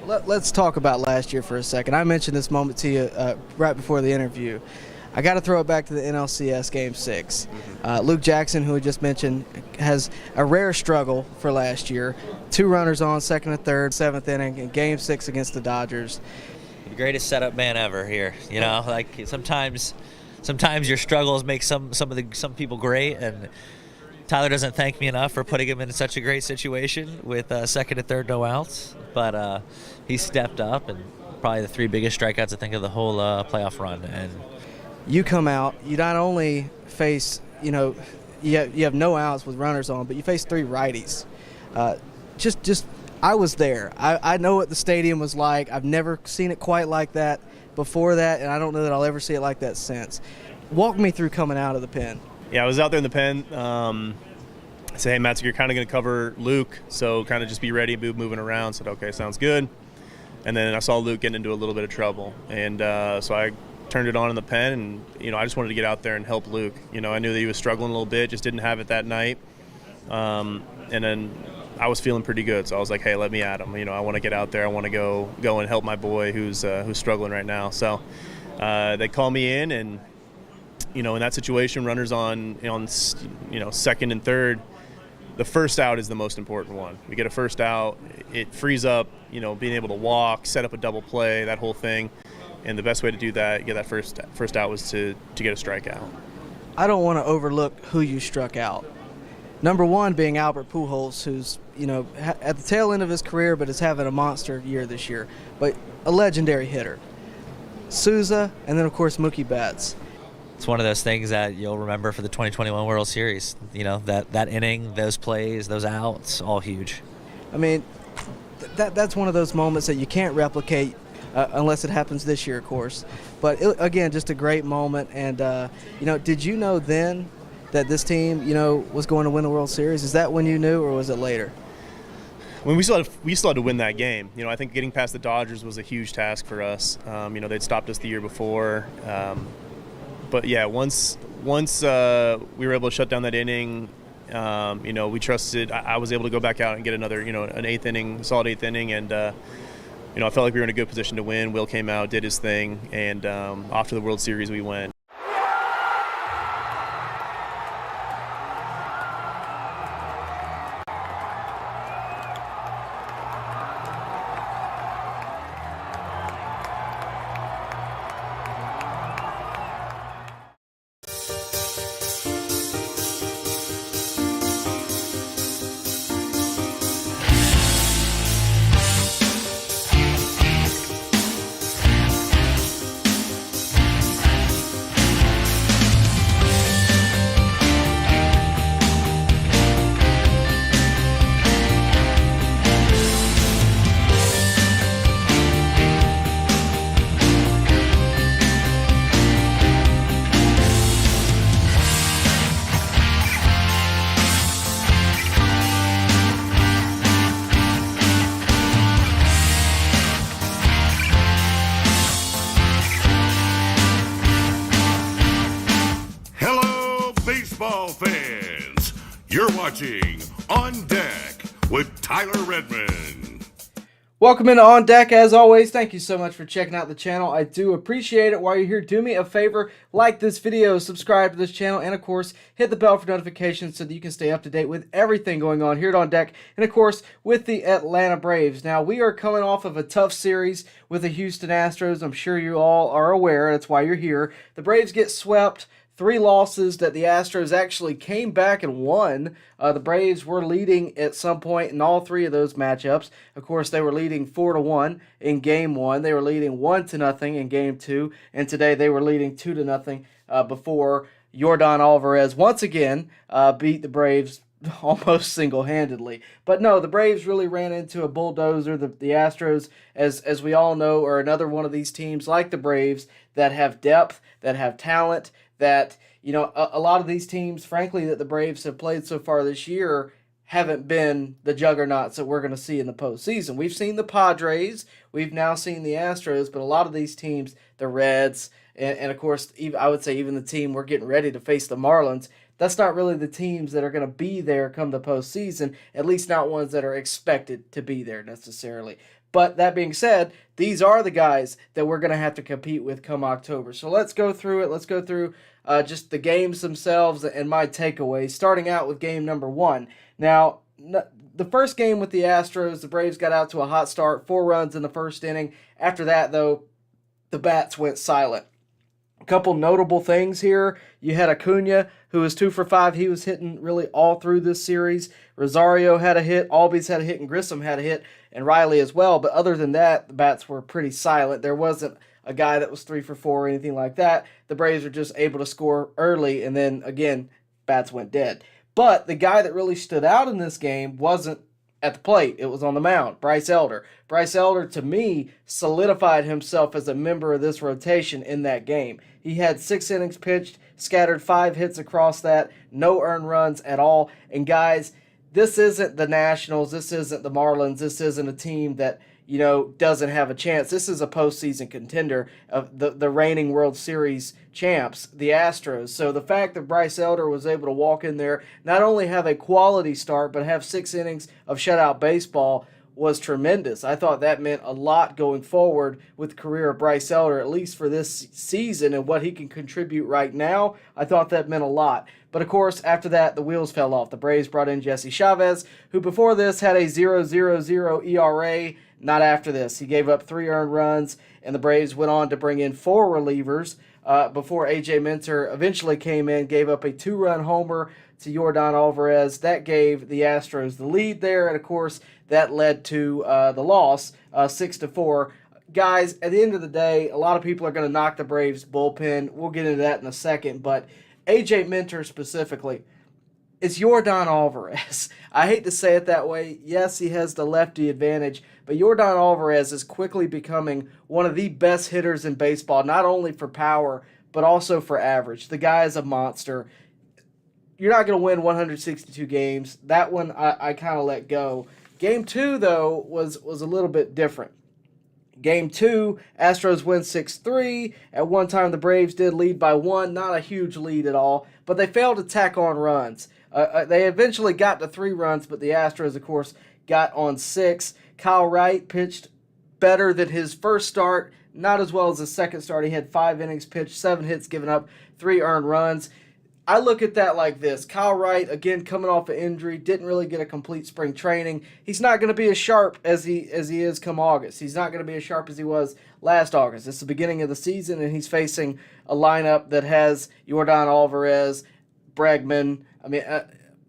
Let's talk about last year for a second. I mentioned this moment to you right before the interview. I got to throw it back to the NLCS Game 6. Luke Jackson, who we just mentioned, has a rare struggle for last year. 2 runners on, second and third, 7th inning, in Game 6 against the Dodgers. The greatest setup man ever here. You know, like sometimes your struggles make some people great, and Tyler doesn't thank me enough for putting him in such a great situation with second and third no outs. But he stepped up, and probably the 3 biggest strikeouts I think of the whole playoff run. And you come out, you not only face, you have no outs with runners on, but you face 3 righties. I was there. I know what the stadium was like. I've never seen it quite like that before that, and I don't know that I'll ever see it like that since. Walk me through coming out of the pen. Yeah, I was out there in the pen. I said, hey, Matt, so you're kind of going to cover Luke, so kind of just be ready, moving around. I said, okay, sounds good. And then I saw Luke getting into a little bit of trouble. And so I turned it on in the pen, and, I just wanted to get out there and help Luke. I knew that he was struggling a little bit, just didn't have it that night. And then I was feeling pretty good, so I was like, hey, let me at him. I want to get out there. I want to go and help my boy who's struggling right now. So they call me in, and, in that situation, runners on second and third, the first out is the most important one. We get a first out, it frees up, being able to walk, set up a double play, that whole thing. And the best way to do that, get that first out, was to get a strikeout. I don't want to overlook who you struck out. Number one being Albert Pujols, who's, at the tail end of his career, but is having a monster year this year. But a legendary hitter. Souza, and then, of course, Mookie Betts. it's one of those things that you'll remember for the 2021 World Series. That inning, those plays, those outs, all huge. I mean, that's one of those moments that you can't replicate unless it happens this year, of course. But, again, just a great moment. And, did you know then that this team, was going to win the World Series? Is that when you knew, or was it later? When we still had to win that game. I think getting past the Dodgers was a huge task for us. They'd stopped us the year before. But yeah, once we were able to shut down that inning, we trusted. I was able to go back out and get another, an solid eighth inning, and I felt like we were in a good position to win. Will came out, did his thing, and off to the World Series we went. Fans, you're watching On Deck with Tyler Redmond. Welcome into On Deck. As always, thank you so much for checking out the channel. I do appreciate it. While you're here, do me a favor, like this video, subscribe to this channel, and of course, hit the bell for notifications so that you can stay up to date with everything going on here at On Deck, and of course, with the Atlanta Braves. Now, we are coming off of a tough series with the Houston Astros. I'm sure you all are aware. That's why you're here. The Braves get swept. 3 losses that the Astros actually came back and won. The Braves were leading at some point in all 3 of those matchups. Of course, they were leading 4-1 in Game 1. They were leading 1-0 in Game 2. And today they were leading 2-0 before Yordan Alvarez once again beat the Braves almost single-handedly. But no, the Braves really ran into a bulldozer. The Astros, as we all know, are another one of these teams like the Braves that have depth, that have talent, that, a lot of these teams, frankly, that the Braves have played so far this year haven't been the juggernauts that we're going to see in the postseason. We've seen the Padres, we've now seen the Astros, but a lot of these teams, the Reds, and of course, I would say even the team we're getting ready to face, the Marlins, that's not really the teams that are going to be there come the postseason, at least not ones that are expected to be there necessarily. But that being said, these are the guys that we're going to have to compete with come October. So let's go through it. Let's go through just the games themselves and my takeaways, starting out with game number 1. Now, the first game with the Astros, the Braves got out to a hot start, 4 runs in the first inning. After that, though, the bats went silent. A couple notable things here. You had Acuna, who was 2 for 5. He was hitting really all through this series. Rosario had a hit, Albies had a hit, and Grissom had a hit, and Riley as well. But other than that, the bats were pretty silent. There wasn't a guy that was 3 for 4 or anything like that. The Braves were just able to score early, and then, again, bats went dead. But the guy that really stood out in this game wasn't at the plate. It was on the mound, Bryce Elder. Bryce Elder, to me, solidified himself as a member of this rotation in that game. He had 6 innings pitched, scattered 5 hits across that, no earned runs at all. And guys, this isn't the Nationals, this isn't the Marlins, this isn't a team that, doesn't have a chance. This is a postseason contender of the reigning World Series champs, the Astros. So the fact that Bryce Elder was able to walk in there, not only have a quality start, but have 6 innings of shutout baseball was tremendous. I thought that meant a lot going forward with the career of Bryce Elder, at least for this season and what he can contribute right now. I thought that meant a lot. But of course, after that, the wheels fell off. The Braves brought in Jesse Chavez, who before this had a 0.00 ERA. Not after this. He gave up 3 earned runs, and the Braves went on to bring in 4 relievers before A.J. Minter eventually came in, gave up a 2-run homer to Yordan Alvarez. That gave the Astros the lead there, and of course, that led to the loss, 6-4. Guys, at the end of the day, a lot of people are going to knock the Braves bullpen. We'll get into that in a second, but A.J. Minter specifically, it's Yordan Alvarez. I hate to say it that way. Yes, he has the lefty advantage, but Yordan Alvarez is quickly becoming one of the best hitters in baseball, not only for power, but also for average. The guy is a monster. You're not going to win 162 games. That one I kind of let go. Game 2, though, was a little bit different. Game 2, Astros win 6-3. At one time, the Braves did lead by 1. Not a huge lead at all, but they failed to tack on runs. They eventually got to 3 runs, but the Astros, of course, got on 6. Kyle Wright pitched better than his first start, not as well as his second start. He had 5 innings pitched, 7 hits given up, 3 earned runs. I look at that like this. Kyle Wright, again, coming off an injury, didn't really get a complete spring training. He's not going to be as sharp as he is come August. He's not going to be as sharp as he was last August. It's the beginning of the season, and he's facing a lineup that has Yordan Alvarez, Bregman,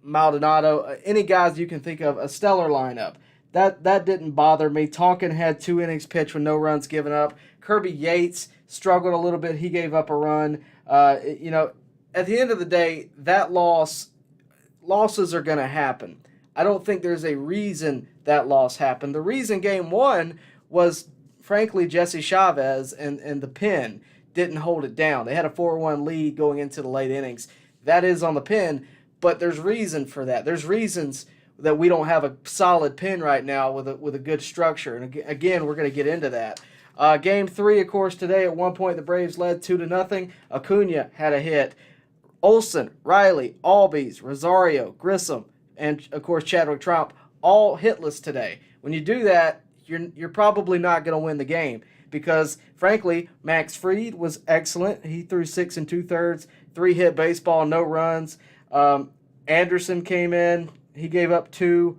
Maldonado, any guys you can think of, a stellar lineup. That didn't bother me. Tonkin had 2 innings pitched with no runs given up. Kirby Yates struggled a little bit. He gave up a run. At the end of the day, that losses are going to happen. I don't think there's a reason that loss happened. The reason game 1 was, frankly, Jesse Chavez and the pen didn't hold it down. They had a 4-1 lead going into the late innings. That is on the pen, but there's reason for that. There's reasons that we don't have a solid pen right now with a good structure. And again, we're going to get into that. Game 3, of course, today at one point the Braves led 2-0. Acuna had a hit. Olsen, Riley, Albies, Rosario, Grissom, and of course Chadwick Tromp all hitless today. When you do that, you're probably not going to win the game because, frankly, Max Fried was excellent. He threw 6 2/3, 3-hit baseball, no runs. Anderson came in. He gave up 2.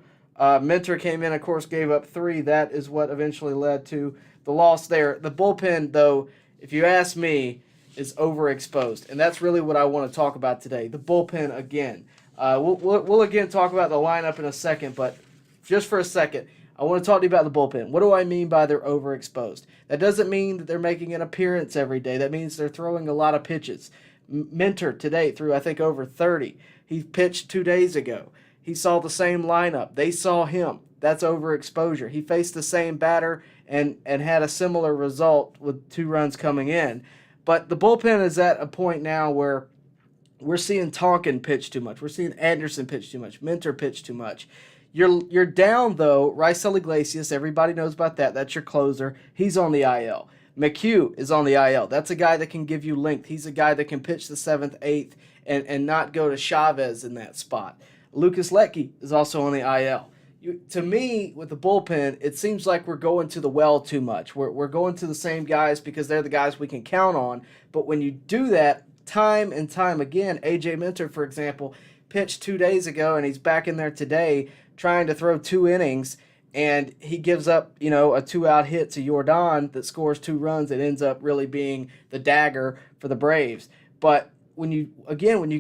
Minter came in, of course, gave up 3. That is what eventually led to the loss there. The bullpen, though, if you ask me, is overexposed, and that's really what I want to talk about today. The bullpen again. We'll again talk about the lineup in a second, but just for a second, I want to talk to you about the bullpen. What do I mean by they're overexposed? That doesn't mean that they're making an appearance every day. That means they're throwing a lot of pitches. Minter today threw, I think, over 30. He pitched 2 days ago. He saw the same lineup. They saw him. That's overexposure. He faced the same batter and had a similar result with 2 runs coming in. But the bullpen is at a point now where we're seeing Tonkin pitch too much. We're seeing Anderson pitch too much. Minter pitch too much. You're down, though. Raisel Iglesias, everybody knows about that. That's your closer. He's on the IL. McHugh is on the IL. That's a guy that can give you length. He's a guy that can pitch the 7th, 8th, and not go to Chavez in that spot. Lucas Letke is also on the IL. to me, with the bullpen, it seems like we're going to the well too much. We're going to the same guys because they're the guys we can count on. But when you do that time and time again, A.J. Minter, for example, pitched 2 days ago, and he's back in there today trying to throw 2 innings, and he gives up, a 2-out hit to Jordan that scores 2 runs. It ends up really being the dagger for the Braves. But when you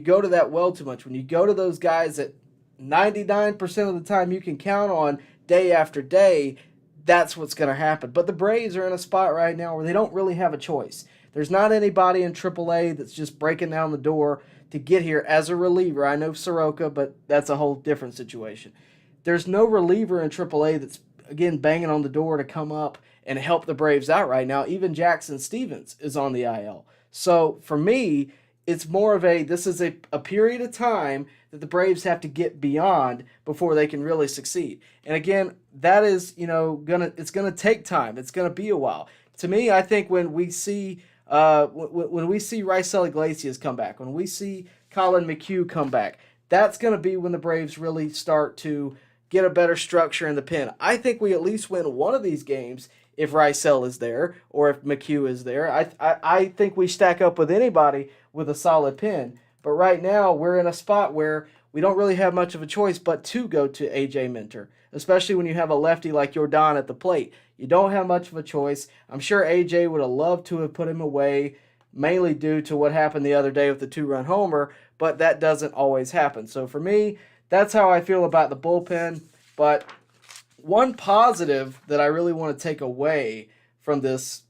go to that well too much, when you go to those guys that 99% of the time you can count on day after day, that's what's going to happen. But the Braves are in a spot right now where they don't really have a choice. There's not anybody in AAA that's just breaking down the door to get here as a reliever. I know Soroka, but that's a whole different situation. There's no reliever in AAA that's, again, banging on the door to come up and help the Braves out right now. Even Jackson Stevens is on the IL. So for me, it's more of this is a period of time that the Braves have to get beyond before they can really succeed. And again, that is, it's gonna take time. It's gonna be a while. To me, I think when we see Raisel Iglesias come back, when we see Colin McHugh come back, that's gonna be when the Braves really start to get a better structure in the pen. I think we at least win one of these games if Raisel is there or if McHugh is there. I think we stack up with anybody with a solid pen. But right now, we're in a spot where we don't really have much of a choice but to go to A.J. Minter, especially when you have a lefty like Jordan at the plate. You don't have much of a choice. I'm sure A.J. would have loved to have put him away, mainly due to what happened the other day with the 2-run homer, but that doesn't always happen. So for me, that's how I feel about the bullpen. But one positive that I really want to take away from this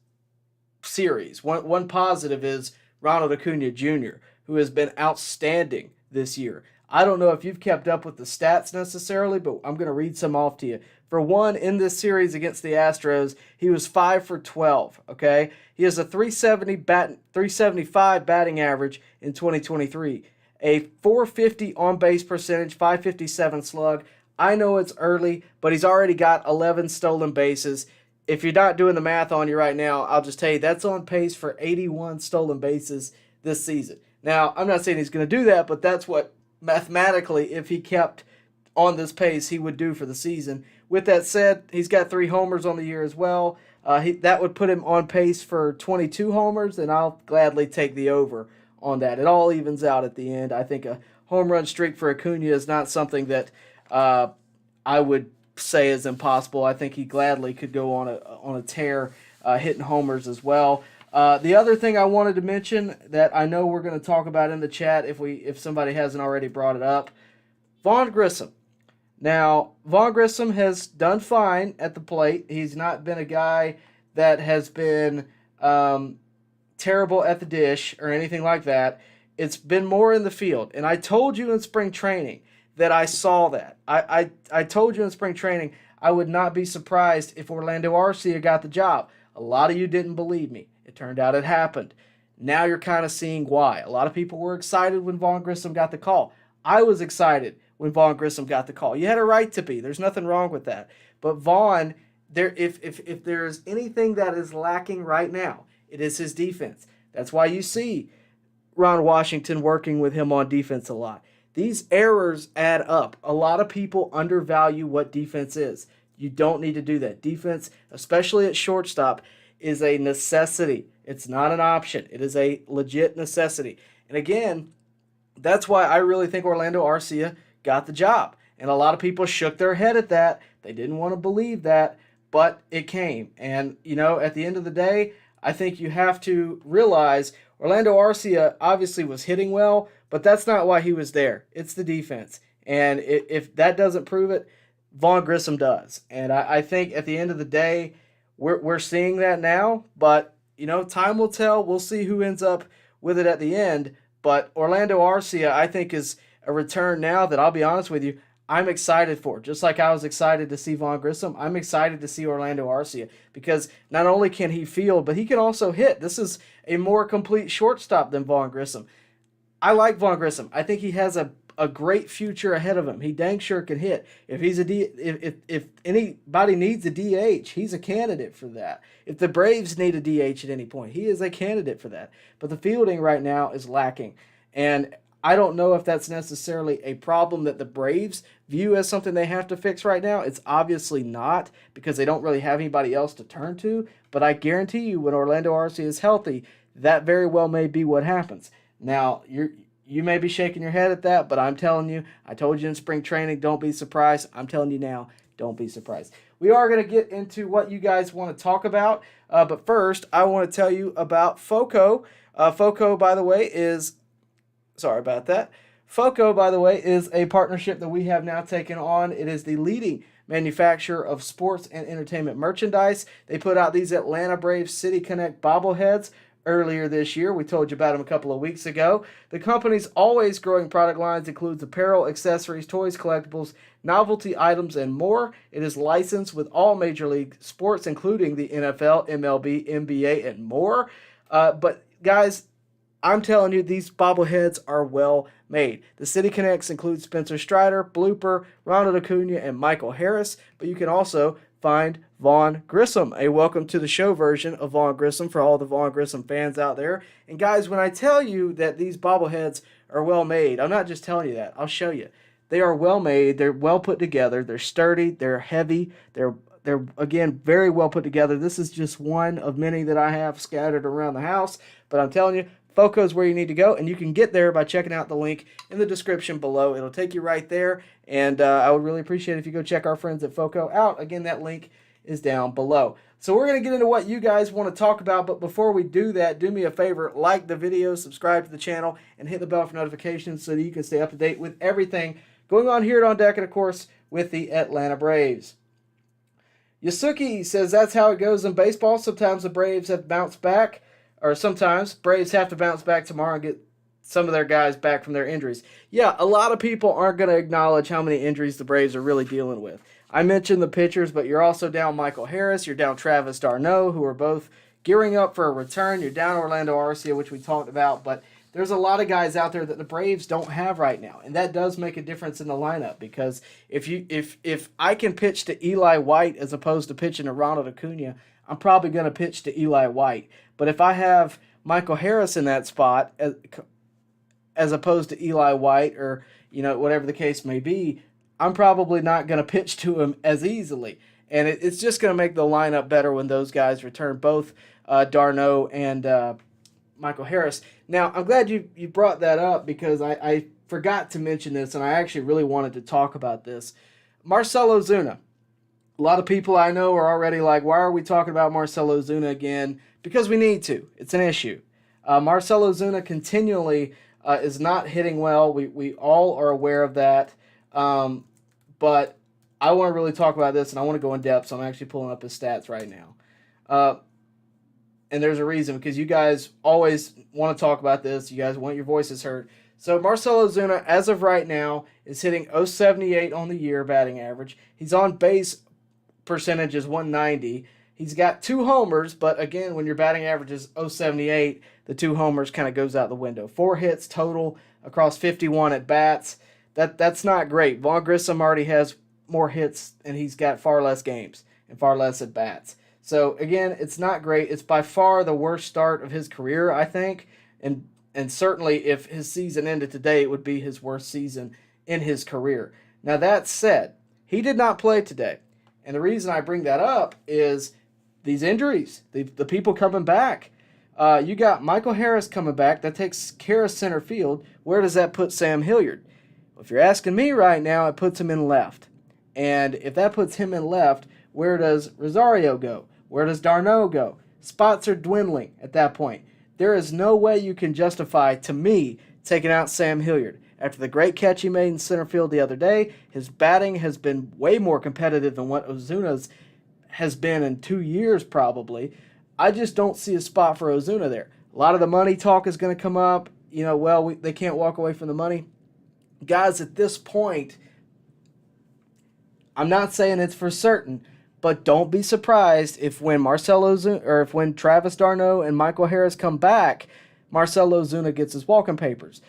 series, one positive is Ronald Acuna Jr., who has been outstanding this year. I don't know if you've kept up with the stats necessarily, but I'm going to read some off to you. For one, in this series against the Astros, he was 5 for 12, okay? He has a 375 batting average in 2023, a 450 on-base percentage, 557 slug. I know it's early, but he's already got 11 stolen bases. If you're not doing the math on you right now, I'll just tell you that's on pace for 81 stolen bases this season. Now, I'm not saying he's going to do that, but that's what mathematically, if he kept on this pace, he would do for the season. With that said, he's got 3 homers on the year as well. That would put him on pace for 22 homers, and I'll gladly take the over on that. It all evens out at the end. I think a home run streak for Acuna is not something that I would say is impossible. I think he gladly could go on a tear hitting homers as well. The other thing I wanted to mention that I know we're going to talk about in the chat if somebody hasn't already brought it up, Vaughn Grissom. Now, Vaughn Grissom has done fine at the plate. He's not been a guy that has been terrible at the dish or anything like that. It's been more in the field. And I told you in spring training that I saw that. I told you in spring training I would not be surprised if Orlando Arcia got the job. A lot of you didn't believe me. It turned out it happened. Now you're kind of seeing why. A lot of people were excited when Vaughn Grissom got the call. I was excited when Vaughn Grissom got the call. You had a right to be. There's nothing wrong with that. But Vaughn, if there's anything that is lacking right now, it is his defense. That's why you see Ron Washington working with him on defense a lot. These errors add up. A lot of people undervalue what defense is. You don't need to do that. Defense, especially at shortstop, is a necessity. It's not an option. It is a legit necessity. And again, that's why I really think Orlando Arcia got the job. And a lot of people shook their head at that. They didn't want to believe that, but it came. And, at the end of the day, I think you have to realize Orlando Arcia obviously was hitting well, but that's not why he was there. It's the defense. And if that doesn't prove it, Vaughn Grissom does. And I think at the end of the day, we're seeing that now. But, time will tell. We'll see who ends up with it at the end. But Orlando Arcia, I think, is a return now that I'll be honest with you, I'm excited for. Just like I was excited to see Vaughn Grissom, I'm excited to see Orlando Arcia because not only can he field, but he can also hit. This is a more complete shortstop than Vaughn Grissom. I like Vaughn Grissom. I think he has a great future ahead of him. He dang sure can hit. If anybody needs a DH, he's a candidate for that. If the Braves need a DH at any point, he is a candidate for that. But the fielding right now is lacking. And I don't know if that's necessarily a problem that the Braves view as something they have to fix right now. It's obviously not, because they don't really have anybody else to turn to. But I guarantee you, when Orlando Arcia is healthy, that very well may be what happens. Now, you may be shaking your head at that, but I'm telling you, I told you in spring training, don't be surprised. I'm telling you now, don't be surprised. We are going to get into what you guys want to talk about, but first, I want to tell you about FOCO. FOCO, by the way, is... Sorry about that. FOCO, by the way, is a partnership that we have now taken on. It is the leading manufacturer of sports and entertainment merchandise. They put out these Atlanta Braves City Connect bobbleheads earlier this year. We told you about them a couple of weeks ago. The company's always growing product lines includes apparel, accessories, toys, collectibles, novelty items, and more. It is licensed with all major league sports, including the NFL, MLB, NBA, and more. But guys, I'm telling you, these bobbleheads are well made. The City Connects include Spencer Strider, Blooper, Ronald Acuna, and Michael Harris, but you can also find Vaughn Grissom, a welcome to the show version of Vaughn Grissom for all the Vaughn Grissom fans out there. And guys, when I tell you that these bobbleheads are well made, I'm not just telling you that. I'll show you. They are well made. They're well put together. They're sturdy. They're heavy. They're again very well put together. This is just one of many that I have scattered around the house, but I'm telling you, FOCO is where you need to go, and you can get there by checking out the link in the description below. It'll take you right there, and I would really appreciate it if you go check our friends at FOCO out. Again, that link is down below. So we're going to get into what you guys want to talk about, but before we do that, do me a favor, like the video, subscribe to the channel, and hit the bell for notifications so that you can stay up to date with everything going on here at On Deck and, of course, with the Atlanta Braves. Yasuki says that's how it goes in baseball. Sometimes the Braves have bounced back. Or sometimes Braves have to bounce back tomorrow and get some of their guys back from their injuries. Yeah, a lot of people aren't going to acknowledge how many injuries the Braves are really dealing with. I mentioned the pitchers, but you're also down Michael Harris. You're down Travis d'Arnaud, who are both gearing up for a return. You're down Orlando Arcia, which we talked about. But there's a lot of guys out there that the Braves don't have right now. And that does make a difference in the lineup, because if I can pitch to Eli White as opposed to pitching to Ronald Acuna, I'm probably going to pitch to Eli White. But if I have Michael Harris in that spot as opposed to Eli White, or whatever the case may be, I'm probably not going to pitch to him as easily. And it's just going to make the lineup better when those guys return, both d'Arnaud and Michael Harris. Now, I'm glad you brought that up, because I forgot to mention this, and I actually really wanted to talk about this. Marcell Ozuna. A lot of people I know are already like, why are we talking about Marcell Ozuna again? Because we need to. It's an issue. Marcell Ozuna continually is not hitting well. We all are aware of that. But I want to really talk about this, and I want to go in depth, so I'm actually pulling up his stats right now. And there's a reason, because you guys always want to talk about this. You guys want your voices heard. So Marcell Ozuna, as of right now, is hitting .078 on the year batting average. He's on base percentage is 190. He's got 2 homers, but again, when your batting average is .078, the 2 homers kind of goes out the window. 4 hits total across 51 at bats. That's not great. Vaughn Grissom already has more hits, and he's got far less games and far less at bats. So again, it's not great. It's by far the worst start of his career, I think, and certainly if his season ended today, it would be his worst season in his career. Now that said, he did not play today. And the reason I bring that up is these injuries, the people coming back. You got Michael Harris coming back. That takes care of center field. Where does that put Sam Hilliard? Well, if you're asking me right now, it puts him in left. And if that puts him in left, where does Rosario go? Where does d'Arnaud go? Spots are dwindling at that point. There is no way you can justify, to me, taking out Sam Hilliard. After the great catch he made in center field the other day, his batting has been way more competitive than what Ozuna's has been in 2 years probably. I just don't see a spot for Ozuna there. A lot of the money talk is going to come up. They can't walk away from the money. Guys, at this point, I'm not saying it's for certain, but don't be surprised if when Marcell Ozuna, or if when Travis d'Arnaud and Michael Harris come back, Marcell Ozuna gets his walking papers.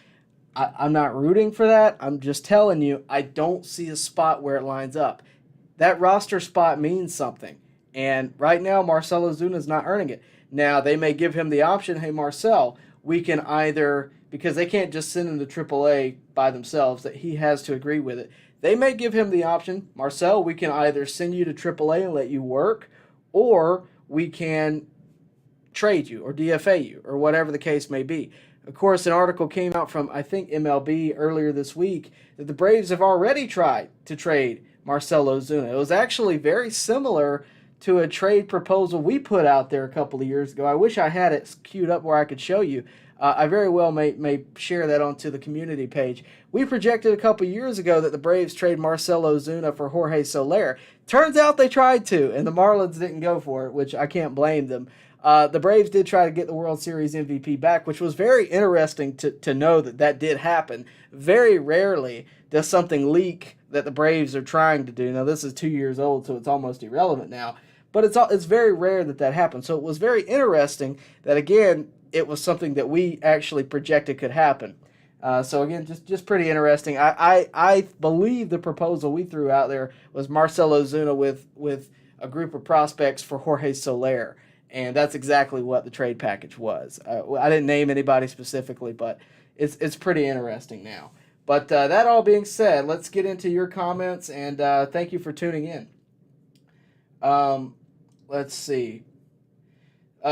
I'm not rooting for that. I'm just telling you, I don't see a spot where it lines up. That roster spot means something. And right now, Marcell Ozuna is not earning it. Now, they may give him the option, hey, Marcell, we can either because they can't just send him to AAA by themselves, that he has to agree with it. They may give him the option, Marcel, we can either send you to AAA and let you work, or we can trade you or DFA you or whatever the case may be. Of course, an article came out from, I think, MLB earlier this week that the Braves have already tried to trade Marcell Ozuna. It was actually very similar to a trade proposal we put out there a couple of years ago. I wish I had it queued up where I could show you. I very well may share that onto the community page. We projected a couple of years ago that the Braves trade Marcell Ozuna for Jorge Soler. Turns out they tried to, and the Marlins didn't go for it, which I can't blame them. The Braves did try to get the World Series MVP back, which was very interesting to know that did happen. Very rarely does something leak that the Braves are trying to do. Now, this is 2 years old, so it's almost irrelevant now. But it's very rare that happens. So it was very interesting that, again, it was something that we actually projected could happen. So, again, just pretty interesting. I believe the proposal we threw out there was Marcell Ozuna with a group of prospects for Jorge Soler. And that's exactly what the trade package was. I didn't name anybody specifically, but it's pretty interesting now. But that all being said, let's get into your comments, and thank you for tuning in. Let's see.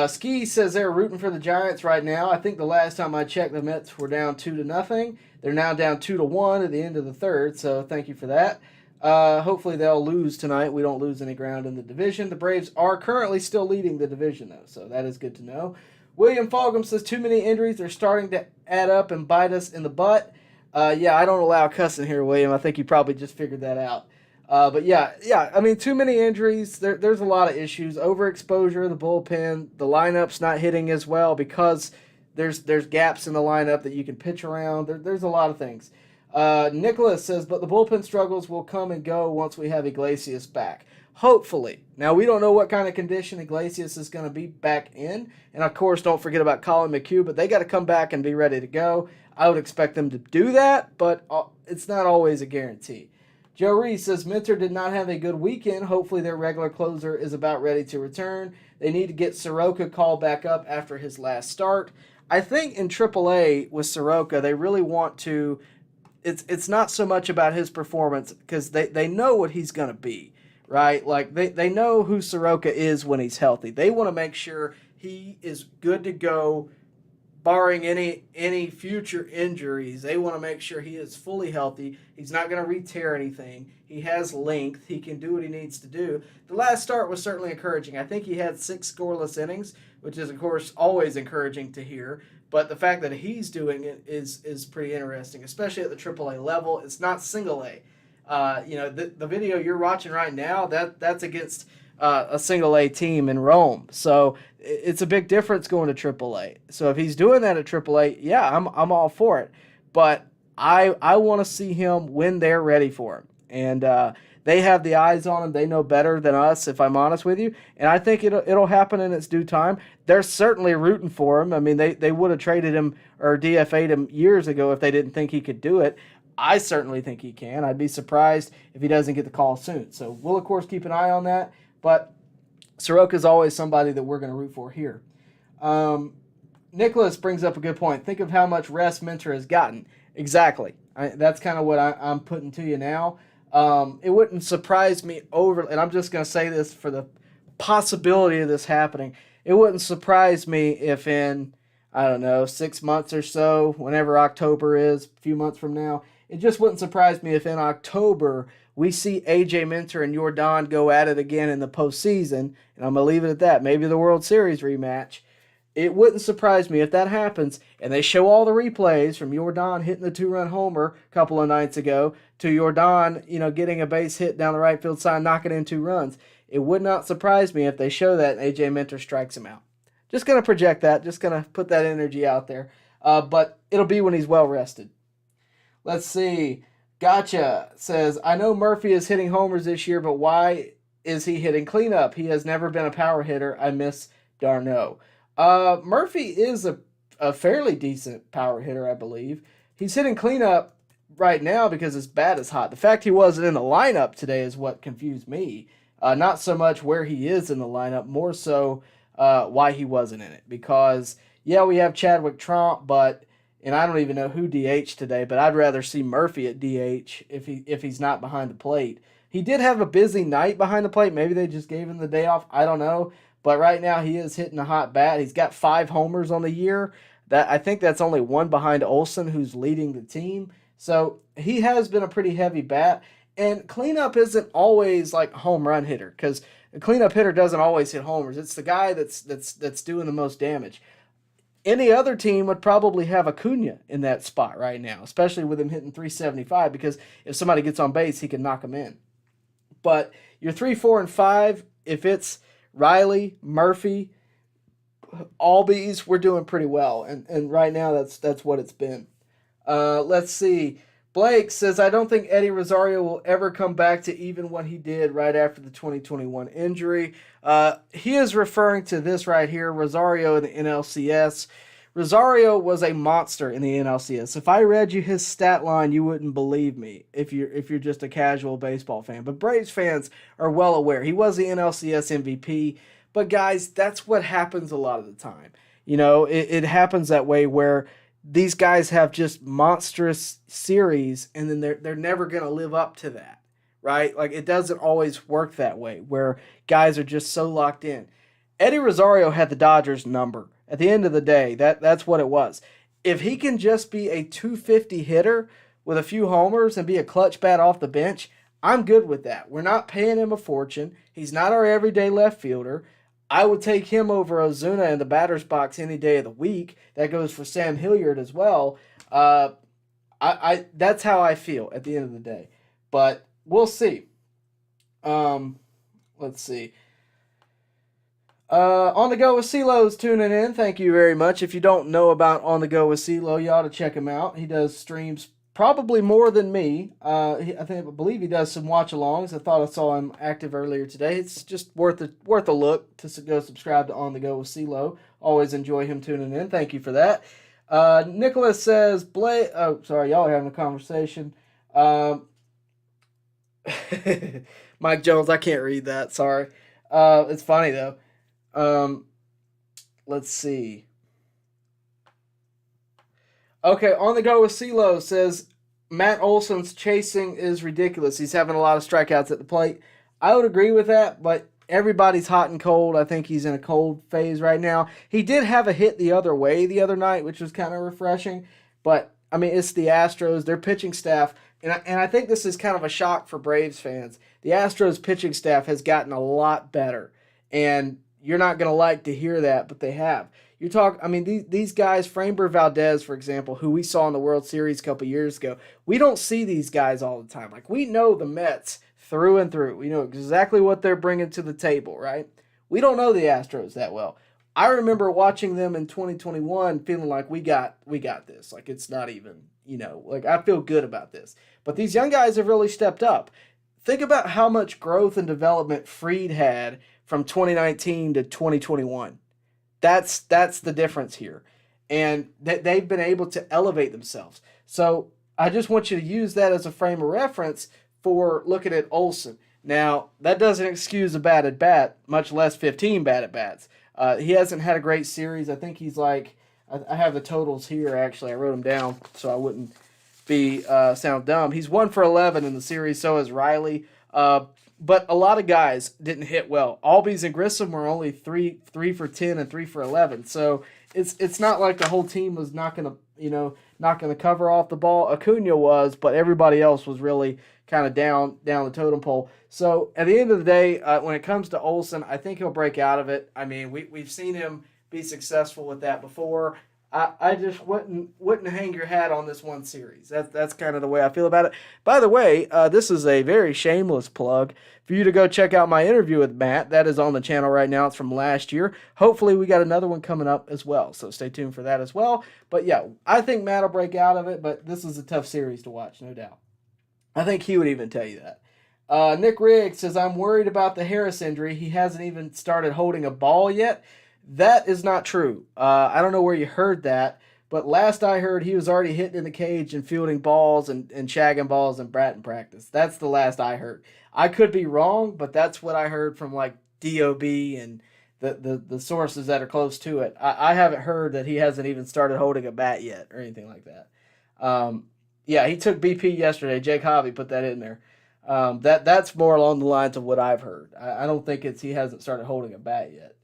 Ski says they're rooting for the Giants right now. I think the last time I checked, the Mets were down 2-0. They're now down 2-1 at the end of the third, so thank you for that. Hopefully they'll lose tonight. We don't lose any ground in the division. The Braves are currently still leading the division, though, so that is good to know. William Fogum says too many injuries. They're starting to add up and bite us in the butt. Yeah, I don't allow cussing here, William. I think you probably just figured that out. But yeah, I mean, too many injuries. There's a lot of issues. Overexposure, the bullpen, the lineup's not hitting as well because there's gaps in the lineup that you can pitch around. There's a lot of things. Nicholas says, but the bullpen struggles will come and go once we have Iglesias back. Hopefully. Now, we don't know what kind of condition Iglesias is going to be back in. And, of course, don't forget about Colin McHugh, but they got to come back and be ready to go. I would expect them to do that, but it's not always a guarantee. Joe Reese says, Minter did not have a good weekend. Hopefully their regular closer is about ready to return. They need to get Soroka called back up after his last start. I think in AAA with Soroka, they really want to – it's not so much about his performance because they know what he's going to be, right? Like they know who Soroka is when he's healthy. They want to make sure he is good to go barring any future injuries. They want to make sure he is fully healthy. He's not going to re-tear anything. He has length. He can do what he needs to do. The last start was certainly encouraging. I think he had 6 scoreless innings, which is, of course, always encouraging to hear. But the fact that he's doing it is pretty interesting, especially at the AAA level. It's not single A. The video you're watching right now, that's against a single A team in Rome. So it's a big difference going to AAA. So if he's doing that at AAA, yeah, I'm all for it. But I want to see him when they're ready for him. And they have the eyes on him. They know better than us, if I'm honest with you. And I think it'll happen in its due time. They're certainly rooting for him. I mean, they would have traded him or DFA'd him years ago if they didn't think he could do it. I certainly think he can. I'd be surprised if he doesn't get the call soon. So we'll, of course, keep an eye on that. But Soroka is always somebody that we're going to root for here. Nicholas brings up a good point. Think of how much rest Minter has gotten. Exactly. That's kind of what I'm putting to you now. It wouldn't surprise me and I'm just going to say this for the possibility of this happening. It wouldn't surprise me if in, 6 months or so, whenever October is, a few months from now, it just wouldn't surprise me if in October we see A.J. Minter and Jordan go at it again in the postseason, and I'm going to leave it at that. Maybe the World Series rematch. It wouldn't surprise me if that happens, and they show all the replays from Jordan hitting the 2-run homer a couple of nights ago to Jordan, getting a base hit down the right field side, knocking in 2 runs. It would not surprise me if they show that and A.J. Minter strikes him out. Just going to project that. Just going to put that energy out there. But it'll be when he's well rested. Let's see. Gotcha says, I know Murphy is hitting homers this year, but why is he hitting cleanup? He has never been a power hitter. I miss Darno. Murphy is a fairly decent power hitter, I believe. He's hitting cleanup right now because his bat is hot. The fact he wasn't in the lineup today is what confused me. Not so much where he is in the lineup, more so why he wasn't in it. Because, yeah, we have Chadwick Tromp, but and I don't even know who DH today, but I'd rather see Murphy at DH if he's not behind the plate. He did have a busy night behind the plate. Maybe they just gave him the day off. I don't know. But right now he is hitting a hot bat. He's got 5 homers on the year. I think that's only one behind Olson, who's leading the team. So he has been a pretty heavy bat. And cleanup isn't always like home run hitter, because a cleanup hitter doesn't always hit homers. It's the guy that's doing the most damage. Any other team would probably have Acuna in that spot right now, especially with him hitting 375, because if somebody gets on base, he can knock them in. But your 3, 4, and 5, if it's Riley, Murphy, Albies, we're doing pretty well. And right now that's what it's been. Let's see. Blake says, I don't think Eddie Rosario will ever come back to even what he did right after the 2021 injury. He is referring to this right here, Rosario in the NLCS. Rosario was a monster in the NLCS. If I read you his stat line, you wouldn't believe me if you're just a casual baseball fan. But Braves fans are well aware. He was the NLCS MVP. But guys, that's what happens a lot of the time. You know, it happens that way where these guys have just monstrous series, and then they're never going to live up to that, right? Like, it doesn't always work that way, where guys are just so locked in. Eddie Rosario had the Dodgers number. At the end of the day, that's what it was. If he can just be a 250 hitter with a few homers and be a clutch bat off the bench, I'm good with that. We're not paying him a fortune. He's not our everyday left fielder. I would take him over Ozuna in the batter's box any day of the week. That goes for Sam Hilliard as well. That's how I feel at the end of the day. But we'll see. Let's see. On the Go with CeeLo's tuning in. Thank you very much. If you don't know about On the Go with CeeLo, you ought to check him out. He does streams probably more than me. I believe he does some watch-alongs. I thought I saw him active earlier today. It's just worth a look to go subscribe to On the Go with CeeLo. Always enjoy him tuning in. Thank you for that. Nicholas says, oh, sorry, y'all are having a conversation. Mike Jones, I can't read that. Sorry. It's funny, though. Let's see. Okay, On the Go with CeeLo says, Matt Olson's chasing is ridiculous. He's having a lot of strikeouts at the plate. I would agree with that, but everybody's hot and cold. I think he's in a cold phase right now. He did have a hit the other way the other night, which was kind of refreshing. But, I mean, it's the Astros. Their pitching staff, and I think this is kind of a shock for Braves fans. The Astros pitching staff has gotten a lot better. And you're not going to like to hear that, but they have. These guys, Framber Valdez, for example, who we saw in the World Series a couple years ago, we don't see these guys all the time. Like, we know the Mets through and through. We know exactly what they're bringing to the table, right? We don't know the Astros that well. I remember watching them in 2021 feeling like we got this. Like, it's not even, like, I feel good about this. But these young guys have really stepped up. Think about how much growth and development Fried had from 2019 to 2021. That's the difference here. And they've been able to elevate themselves. So I just want you to use that as a frame of reference for looking at Olson. Now, that doesn't excuse a bad at bat, much less 15 bad at bats. He hasn't had a great series. I think he's like, I have the totals here, actually. I wrote them down so I wouldn't sound dumb. He's 1 for 11 in the series, so is Riley. But a lot of guys didn't hit well. Albies and Grissom were only 3 for 10 and 3 for 11. So it's not like the whole team was not gonna cover off the ball. Acuna was, but everybody else was really kind of down the totem pole. So at the end of the day, when it comes to Olson, I think he'll break out of it. I mean, we've seen him be successful with that before. I just wouldn't hang your hat on this one series. That's kind of the way I feel about it. By the way, this is a very shameless plug for you to go check out my interview with Matt. That is on the channel right now. It's from last year. Hopefully we got another one coming up as well, so stay tuned for that as well. But yeah, I think Matt will break out of it, but this is a tough series to watch, no doubt. I think he would even tell you that. Nick Riggs says, I'm worried about the Harris injury. He hasn't even started holding a ball yet. That is not true. I don't know where you heard that, but last I heard he was already hitting in the cage and fielding balls and shagging balls and batting practice. That's the last I heard. I could be wrong, but that's what I heard from like DOB and the sources that are close to it. I haven't heard that he hasn't even started holding a bat yet or anything like that. Yeah, he took BP yesterday. Jake Hobby put that in there. That's more along the lines of what I've heard. I don't think he hasn't started holding a bat yet.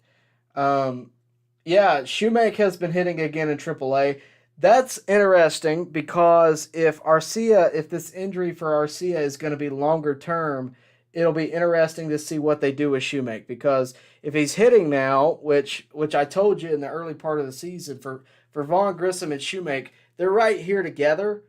Yeah, Shoemake has been hitting again in AAA. That's interesting because if this injury for Arcia is going to be longer term, it'll be interesting to see what they do with Shoemake, because if he's hitting now, which I told you in the early part of the season, for Vaughn Grissom and Shoemake, they're right here together,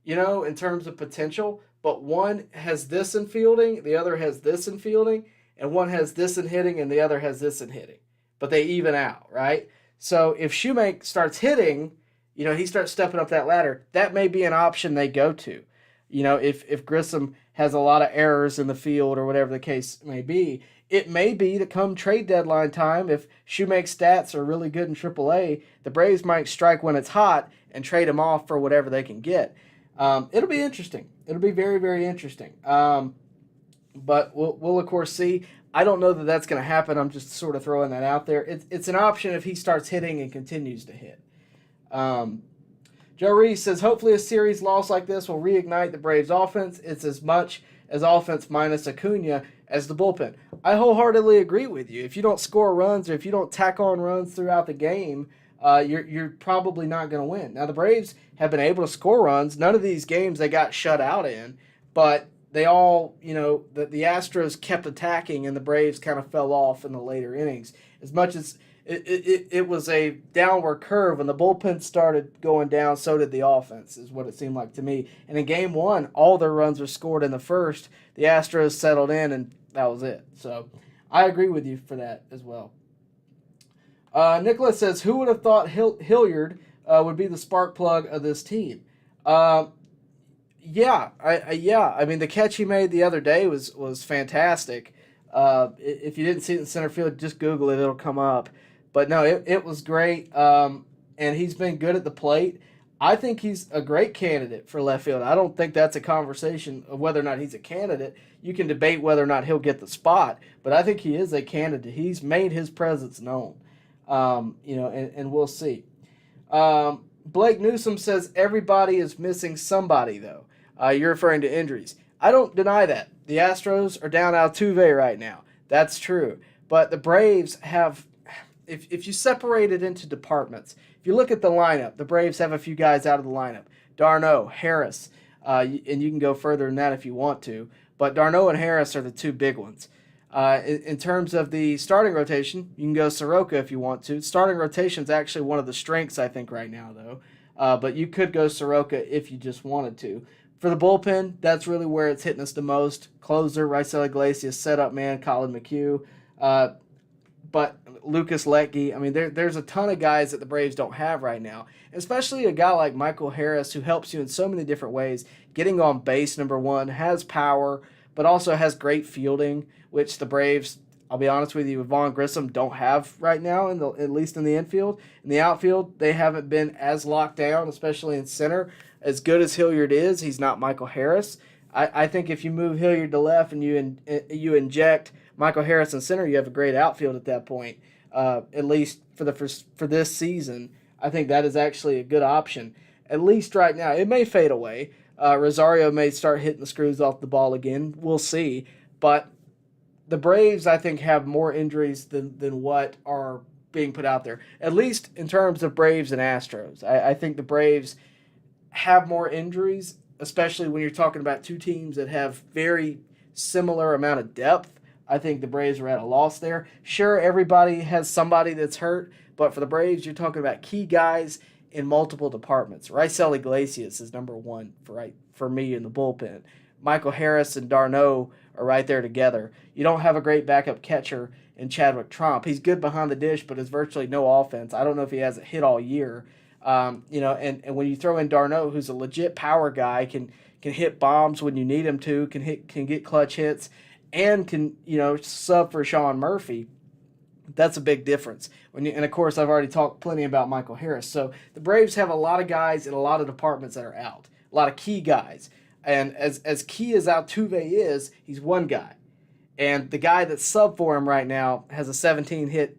in terms of potential, but one has this in fielding, the other has this in fielding, and one has this in hitting and the other has this in hitting. But they even out, right? So if Shoemake starts hitting, he starts stepping up that ladder, that may be an option they go to. If Grissom has a lot of errors in the field or whatever the case may be, it may be to come trade deadline time, if Shoemake's stats are really good in AAA, the Braves might strike when it's hot and trade him off for whatever they can get. It'll be interesting. It'll be very, very interesting. But we'll of course see. I don't know that that's going to happen. I'm just sort of throwing that out there. It's an option if he starts hitting and continues to hit. Joe Reese says, hopefully a series loss like this will reignite the Braves offense. It's as much as offense minus Acuna as the bullpen. I wholeheartedly agree with you. If you don't score runs or if you don't tack on runs throughout the game, you're probably not going to win. Now, the Braves have been able to score runs. None of these games they got shut out in, but they all, the Astros kept attacking and the Braves kind of fell off in the later innings. As much as it was a downward curve, when the bullpen started going down, so did the offense, is what it seemed like to me. And in game one, all their runs were scored in the first. The Astros settled in, and that was it. So I agree with you for that as well. Nicholas says, who would have thought Hilliard would be the spark plug of this team? Yeah. I mean, the catch he made the other day was fantastic. If you didn't see it in center field, just Google it. It'll come up. But no, it was great, and he's been good at the plate. I think he's a great candidate for left field. I don't think that's a conversation of whether or not he's a candidate. You can debate whether or not he'll get the spot, but I think he is a candidate. He's made his presence known, and we'll see. Blake Newsom says everybody is missing somebody, though. You're referring to injuries. I don't deny that. The Astros are down Altuve right now. That's true. But the Braves have, if you separate it into departments, if you look at the lineup, the Braves have a few guys out of the lineup. Darno, Harris, and you can go further than that if you want to. But Darno and Harris are the two big ones. In terms of the starting rotation, you can go Soroka if you want to. Starting rotation is actually one of the strengths, I think, right now, though. But you could go Soroka if you just wanted to. For the bullpen, that's really where it's hitting us the most. Closer, Raisel Iglesias, setup man, Colin McHugh. But Lucas Letke, I mean, there's a ton of guys that the Braves don't have right now, especially a guy like Michael Harris, who helps you in so many different ways. Getting on base, number one, has power, but also has great fielding, which the Braves, I'll be honest with you, with Vaughn Grissom, don't have right now, at least in the infield. In the outfield, they haven't been as locked down, especially in center. As good as Hilliard is, he's not Michael Harris. I think if you move Hilliard to left and you inject Michael Harris in center, you have a great outfield at that point. At least for this season, I think that is actually a good option. At least right now, it may fade away. Rosario may start hitting the screws off the ball again. We'll see. But the Braves, I think, have more injuries than what are being put out there. At least in terms of Braves and Astros, I think the Braves have more injuries, especially when you're talking about two teams that have very similar amount of depth. I think the Braves are at a loss there. Sure, everybody has somebody that's hurt, but for the Braves, you're talking about key guys in multiple departments. Raisel Iglesias is number one for me in the bullpen. Michael Harris and Darno are right there together. You don't have a great backup catcher in Chadwick Tromp. He's good behind the dish, but has virtually no offense. I don't know if he has a hit all year. And when you throw in Darno, who's a legit power guy, can hit bombs when you need him to, can get clutch hits, and can sub for Sean Murphy. That's a big difference. And of course, I've already talked plenty about Michael Harris. So the Braves have a lot of guys in a lot of departments that are out, a lot of key guys. And as key as Altuve is, he's one guy. And the guy that's sub for him right now has a 17-hit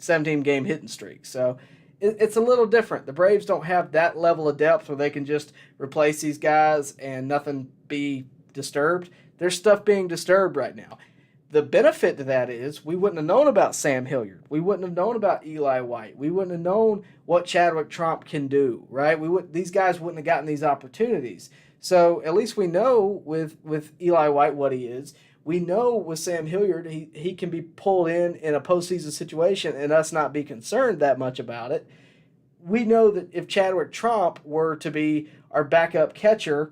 17-game hitting streak. So it's a little different. The Braves don't have that level of depth where they can just replace these guys and nothing be disturbed. There's stuff being disturbed right now. The benefit to that is we wouldn't have known about Sam Hilliard. We wouldn't have known about Eli White. We wouldn't have known what Chadwick Tromp can do, right? These guys wouldn't have gotten these opportunities. So at least we know with Eli White what he is. We know with Sam Hilliard he can be pulled in a postseason situation and us not be concerned that much about it. We know that if Chadwick Tromp were to be our backup catcher,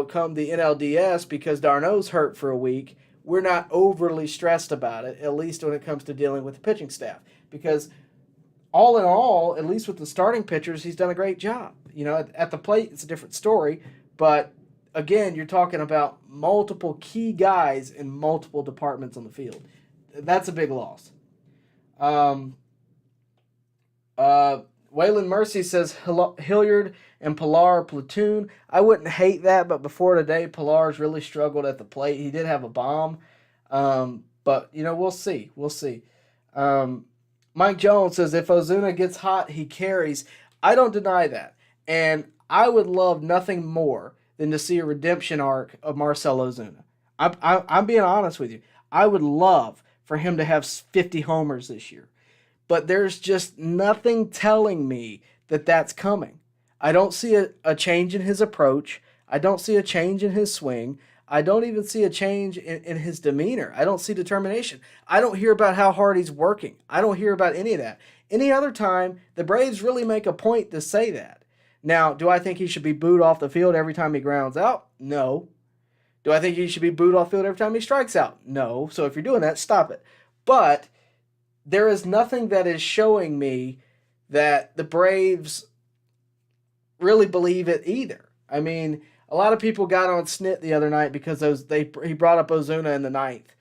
come the NLDS because Darno's hurt for a week, we're not overly stressed about it, at least when it comes to dealing with the pitching staff. Because all in all, at least with the starting pitchers, he's done a great job. At the plate, it's a different story. But, again, you're talking about multiple key guys in multiple departments on the field. That's a big loss. Waylon Mercy says Hilliard and Pilar platoon. I wouldn't hate that, but before today, Pilar's really struggled at the plate. He did have a bomb, but we'll see. We'll see. Mike Jones says if Ozuna gets hot, he carries. I don't deny that, and I would love nothing more than to see a redemption arc of Marcell Ozuna. I'm being honest with you. I would love for him to have 50 homers this year. But there's just nothing telling me that that's coming. I don't see a change in his approach. I don't see a change in his swing. I don't even see a change in his demeanor. I don't see determination. I don't hear about how hard he's working. I don't hear about any of that. Any other time, the Braves really make a point to say that. Now, do I think he should be booed off the field every time he grounds out? No. Do I think he should be booed off the field every time he strikes out? No. So if you're doing that, stop it. But there is nothing that is showing me that the Braves really believe it either. I mean, a lot of people got on Snit the other night because he brought up Ozuna in the ninth.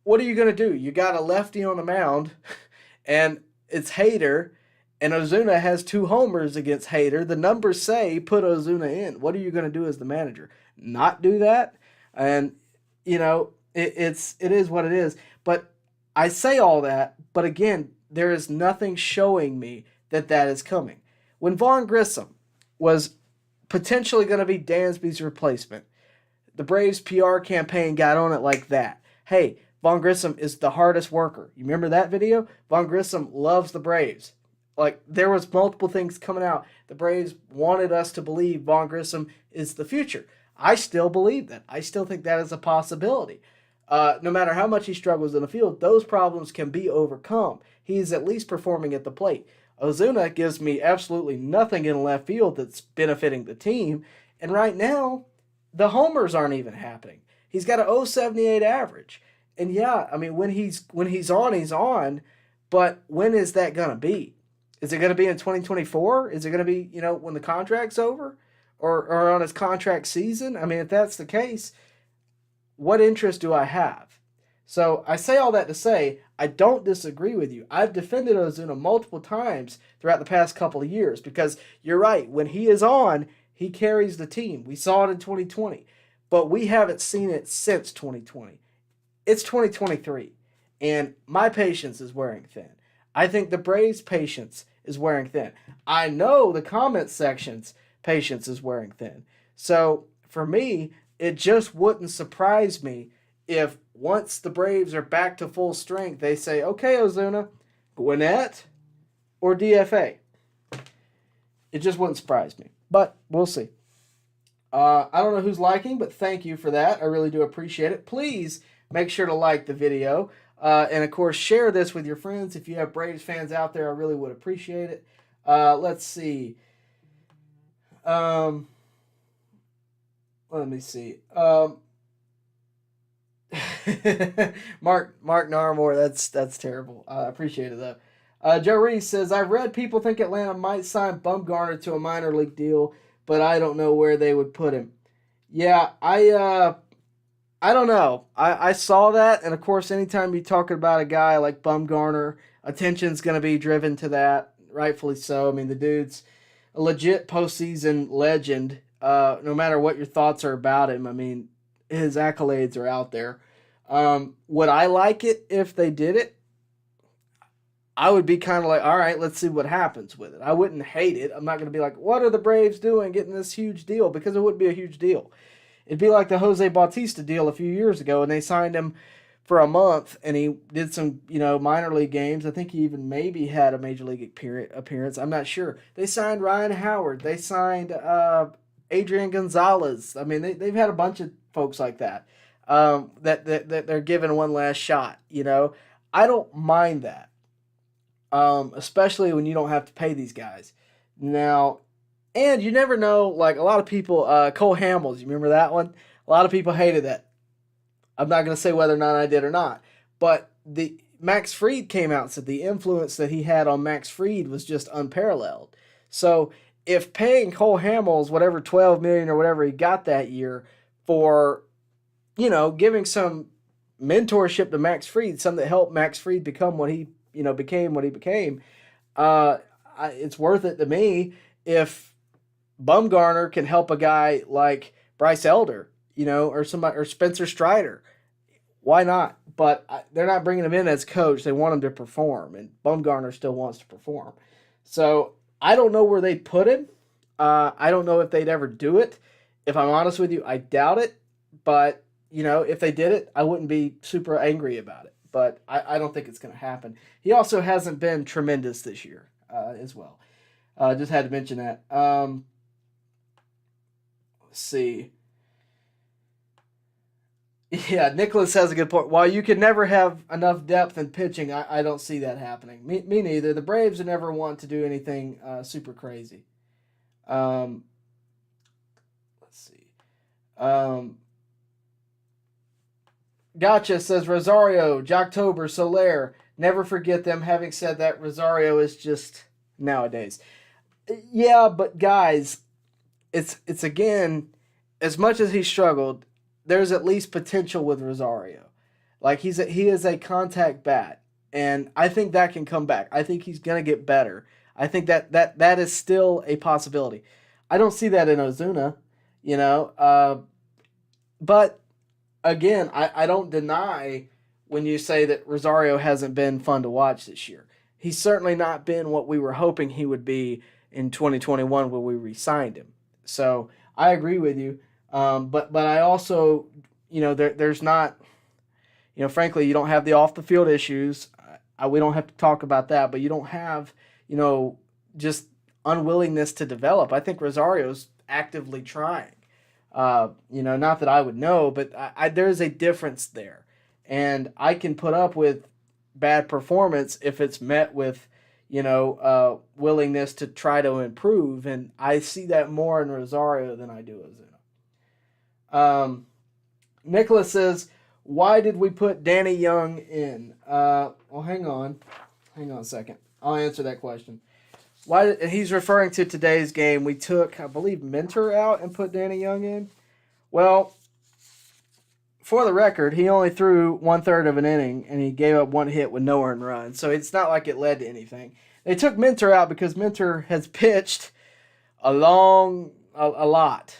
What are you going to do? You got a lefty on the mound, and it's Hader, and Ozuna has 2 homers against Hader. The numbers say put Ozuna in. What are you going to do as the manager? Not do that? And, it is what it is. But I say all that, but again, there is nothing showing me that is coming. When Vaughn Grissom was potentially going to be Dansby's replacement, the Braves PR campaign got on it like that. Hey, Vaughn Grissom is the hardest worker. You remember that video? Vaughn Grissom loves the Braves. Like, there was multiple things coming out. The Braves wanted us to believe Vaughn Grissom is the future. I still believe that. I still think that is a possibility. No matter how much he struggles in the field, those problems can be overcome. He's at least performing at the plate. Ozuna gives me absolutely nothing in left field that's benefiting the team. And right now, the homers aren't even happening. He's got a .078 average. And yeah, I mean, when he's on, he's on. But when is that going to be? Is it going to be in 2024? Is it going to be, when the contract's over? Or on his contract season? I mean, if that's the case, what interest do I have? So I say all that to say I don't disagree with you. I've defended Ozuna multiple times throughout the past couple of years because you're right. When he is on, he carries the team. We saw it in 2020, but we haven't seen it since 2020. It's 2023, and my patience is wearing thin. I think the Braves' patience is wearing thin. I know the comment section's patience is wearing thin. So for me, it just wouldn't surprise me if once the Braves are back to full strength, they say, okay, Ozuna, Gwinnett or DFA. It just wouldn't surprise me, but we'll see. I don't know who's liking, but thank you for that. I really do appreciate it. Please make sure to like the video. And, of course, share this with your friends. If you have Braves fans out there, I really would appreciate it. Let's see. Let me see. Mark Narmore, that's terrible. I appreciate it, though. Joe Reese says, I've read people think Atlanta might sign Bumgarner to a minor league deal, but I don't know where they would put him. Yeah, I don't know. I saw that, and of course, anytime you're talking about a guy like Bumgarner, attention's going to be driven to that, rightfully so. I mean, the dude's a legit postseason legend, no matter what your thoughts are about him. I mean, his accolades are out there. Would I like it if they did it? I would be kind of like, all right, let's see what happens with it. I wouldn't hate it. I'm not going to be like, what are the Braves doing getting this huge deal? Because it wouldn't be a huge deal. It'd be like the Jose Bautista deal a few years ago, and they signed him for a month, and he did some, minor league games. I think he even maybe had a major league appearance. I'm not sure. They signed Ryan Howard. They signed Adrian Gonzalez. I mean, they've had a bunch of folks like that that they're given one last shot. I don't mind that. Especially when you don't have to pay these guys. Now, and you never know, like a lot of people, Cole Hamels, you remember that one? A lot of people hated that. I'm not going to say whether or not I did or not, but the Max Fried came out and said the influence that he had on Max Fried was just unparalleled. So if paying Cole Hamels whatever $12 million or whatever he got that year for, giving some mentorship to Max Fried, something that helped Max Fried become what he became what he became, it's worth it to me if Bumgarner can help a guy like Bryce Elder, or somebody, or Spencer Strider. Why not? But they're not bringing him in as coach. They want him to perform, and Bumgarner still wants to perform. So I don't know where they put him. I don't know if they'd ever do it. If I'm honest with you, I doubt it. But, if they did it, I wouldn't be super angry about it. But I don't think it's going to happen. He also hasn't been tremendous this year as well. Just had to mention that. Let's see. Yeah, Nicholas has a good point. While you can never have enough depth in pitching, I don't see that happening. Me neither. The Braves would never want to do anything super crazy. Let's see. Gotcha says Rosario, Jocktober, Soler. Never forget them. Having said that, Rosario is just nowadays. Yeah, but guys, it's again, as much as he struggled, there's at least potential with Rosario. Like he is a contact bat, and I think that can come back. I think he's gonna get better. I think that is still a possibility. I don't see that in Ozuna, but again, I don't deny when you say that Rosario hasn't been fun to watch this year. He's certainly not been what we were hoping he would be in 2021 when we re-signed him. So I agree with you. But I also, there's not, frankly, you don't have the off the field issues. We don't have to talk about that, but you don't have, just unwillingness to develop. I think Rosario's actively trying. Not that I would know, but there's a difference there. And I can put up with bad performance if it's met with, willingness to try to improve. And I see that more in Rosario than I do Ozuna. Nicholas says, why did we put Danny Young in? Well, hang on a second. I'll answer that question. He's referring to today's game. We took, I believe, Minter out and put Danny Young in. Well, for the record, he only threw 1/3 of an inning, and he gave up one hit with no earned run. So it's not like it led to anything. They took Minter out because Minter has pitched a lot.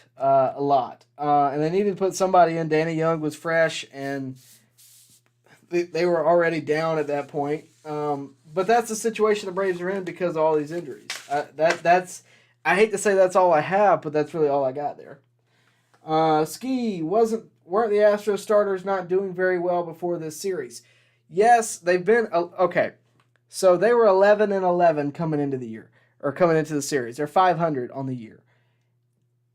And they needed to put somebody in. Danny Young was fresh, and they were already down at that point. But that's the situation the Braves are in because of all these injuries. I hate to say that's all I have, but that's really all I got there. Ski, weren't the Astros starters not doing very well before this series? Yes, they've been okay. So they were 11-11 coming into the year, or coming into the series. They're 500 on the year.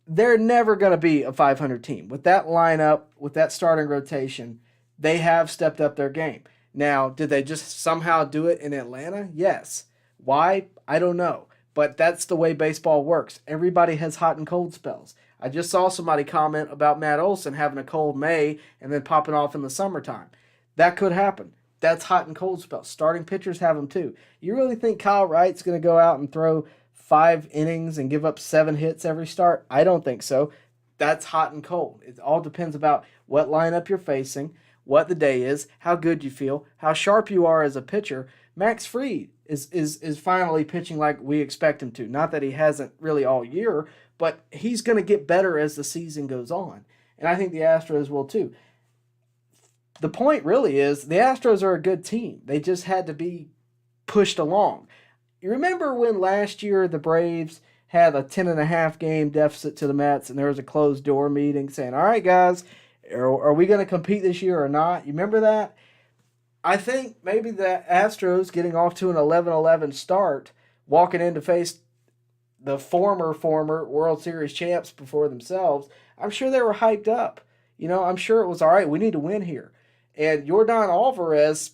They're never going to be a 500 team. With that lineup, with that starting rotation, they have stepped up their game. Now, did they just somehow do it in Atlanta? Yes. Why? I don't know. But that's the way baseball works. Everybody has hot and cold spells. I just saw somebody comment about Matt Olson having a cold May and then popping off in the summertime. That could happen. That's hot and cold spells. Starting pitchers have them too. You really think Kyle Wright's going to go out and throw 5 innings and give up 7 hits every start? I don't think so. That's hot and cold. It all depends about what lineup you're facing, what the day is, how good you feel, how sharp you are as a pitcher. Max Fried is finally pitching like we expect him to. Not that he hasn't really all year, but he's going to get better as the season goes on. And I think the Astros will too. The point really is the Astros are a good team. They just had to be pushed along. You remember when last year the Braves had a 10.5 game deficit to the Mets, and there was a closed door meeting saying, all right, guys, are we going to compete this year or not? You remember that? I think maybe the Astros getting off to an 11-11 start, walking in to face the former World Series champs before themselves, I'm sure they were hyped up. I'm sure it was, all right, we need to win here. And Yordan Alvarez,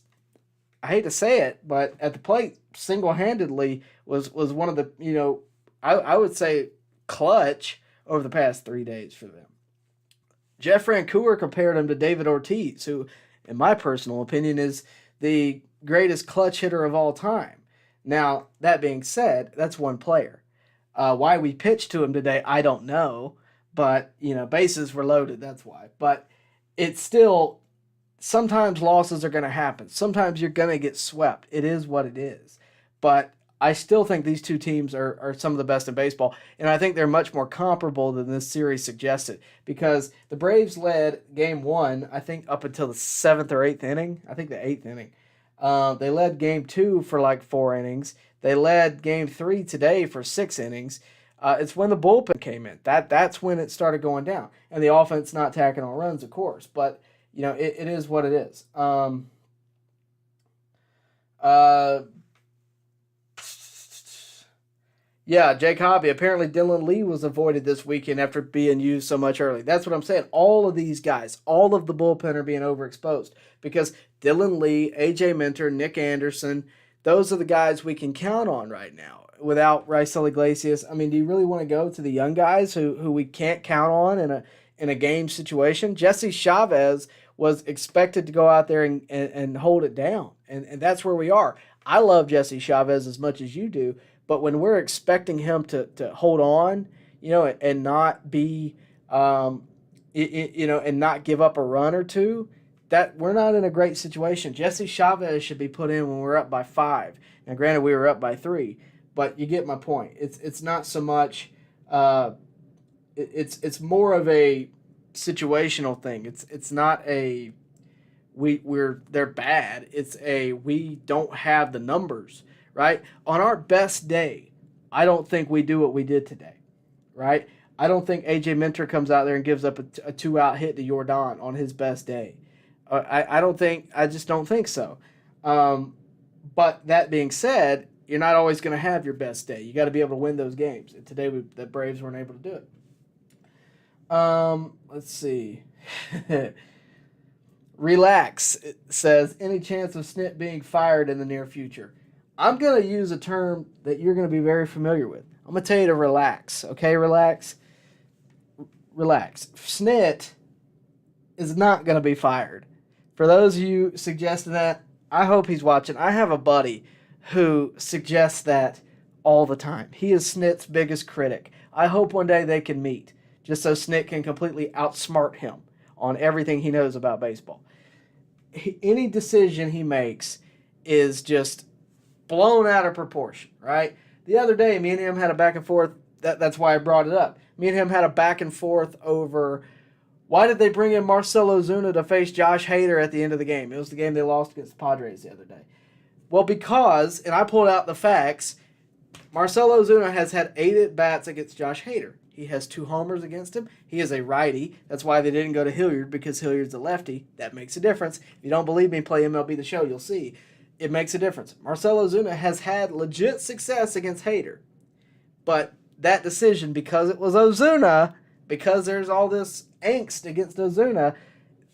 I hate to say it, but at the plate, single-handedly was one of the, I would say clutch over the past 3 days for them. Jeff Francoeur compared him to David Ortiz, who, in my personal opinion, is the greatest clutch hitter of all time. Now, that being said, that's one player. Why we pitched to him today, I don't know. But, bases were loaded, that's why. But it's still, sometimes losses are going to happen. Sometimes you're going to get swept. It is what it is. But I still think these two teams are some of the best in baseball. And I think they're much more comparable than this series suggested. Because the Braves led Game 1, I think, up until the 7th or 8th inning. I think the 8th inning. They led Game 2 for like 4 innings. They led Game 3 today for 6 innings. It's when the bullpen came in. That's when it started going down. And the offense not tacking on runs, of course. But, it is what it is. Yeah, Jake Hobby. Apparently Dylan Lee was avoided this weekend after being used so much early. That's what I'm saying. All of these guys, all of the bullpen are being overexposed because Dylan Lee, A.J. Minter, Nick Anderson, those are the guys we can count on right now. Without Raisel Iglesias, I mean, do you really want to go to the young guys who we can't count on in a game situation? Jesse Chavez was expected to go out there and hold it down, and that's where we are. I love Jesse Chavez as much as you do, but when we're expecting him to hold on, and not be, and not give up a run or two, that we're not in a great situation. Jesse Chavez should be put in when we're up by 5. Now, granted, we were up by 3. But you get my point. It's not so much. It's more of a situational thing. It's not a they're bad. It's a we don't have the numbers, right? On our best day, I don't think we do what we did today, right? I don't think A.J. Minter comes out there and gives up a 2-out hit to Yordan on his best day. I just don't think so. But that being said, you're not always going to have your best day. You got to be able to win those games. And today, the Braves weren't able to do it. Let's see. Relax. It says, any chance of Snit being fired in the near future? I'm going to use a term that you're going to be very familiar with. I'm going to tell you to relax. Okay, relax? Relax. Snit is not going to be fired. For those of you suggesting that, I hope he's watching. I have a buddy who suggests that all the time. He is Snit's biggest critic. I hope one day they can meet, just so Snit can completely outsmart him on everything he knows about baseball. Any decision he makes is just blown out of proportion, right? The other day, me and him had a back and forth. That's why I brought it up. Me and him had a back and forth over why did they bring in Marcell Ozuna to face Josh Hader at the end of the game. It was the game they lost against the Padres the other day. Well, because, and I pulled out the facts, Marcell Ozuna has had 8 at-bats against Josh Hader. He has 2 homers against him. He is a righty. That's why they didn't go to Hilliard, because Hilliard's a lefty. That makes a difference. If you don't believe me, play MLB The Show. You'll see. It makes a difference. Marcell Ozuna has had legit success against Hader. But that decision, because it was Ozuna, because there's all this angst against Ozuna,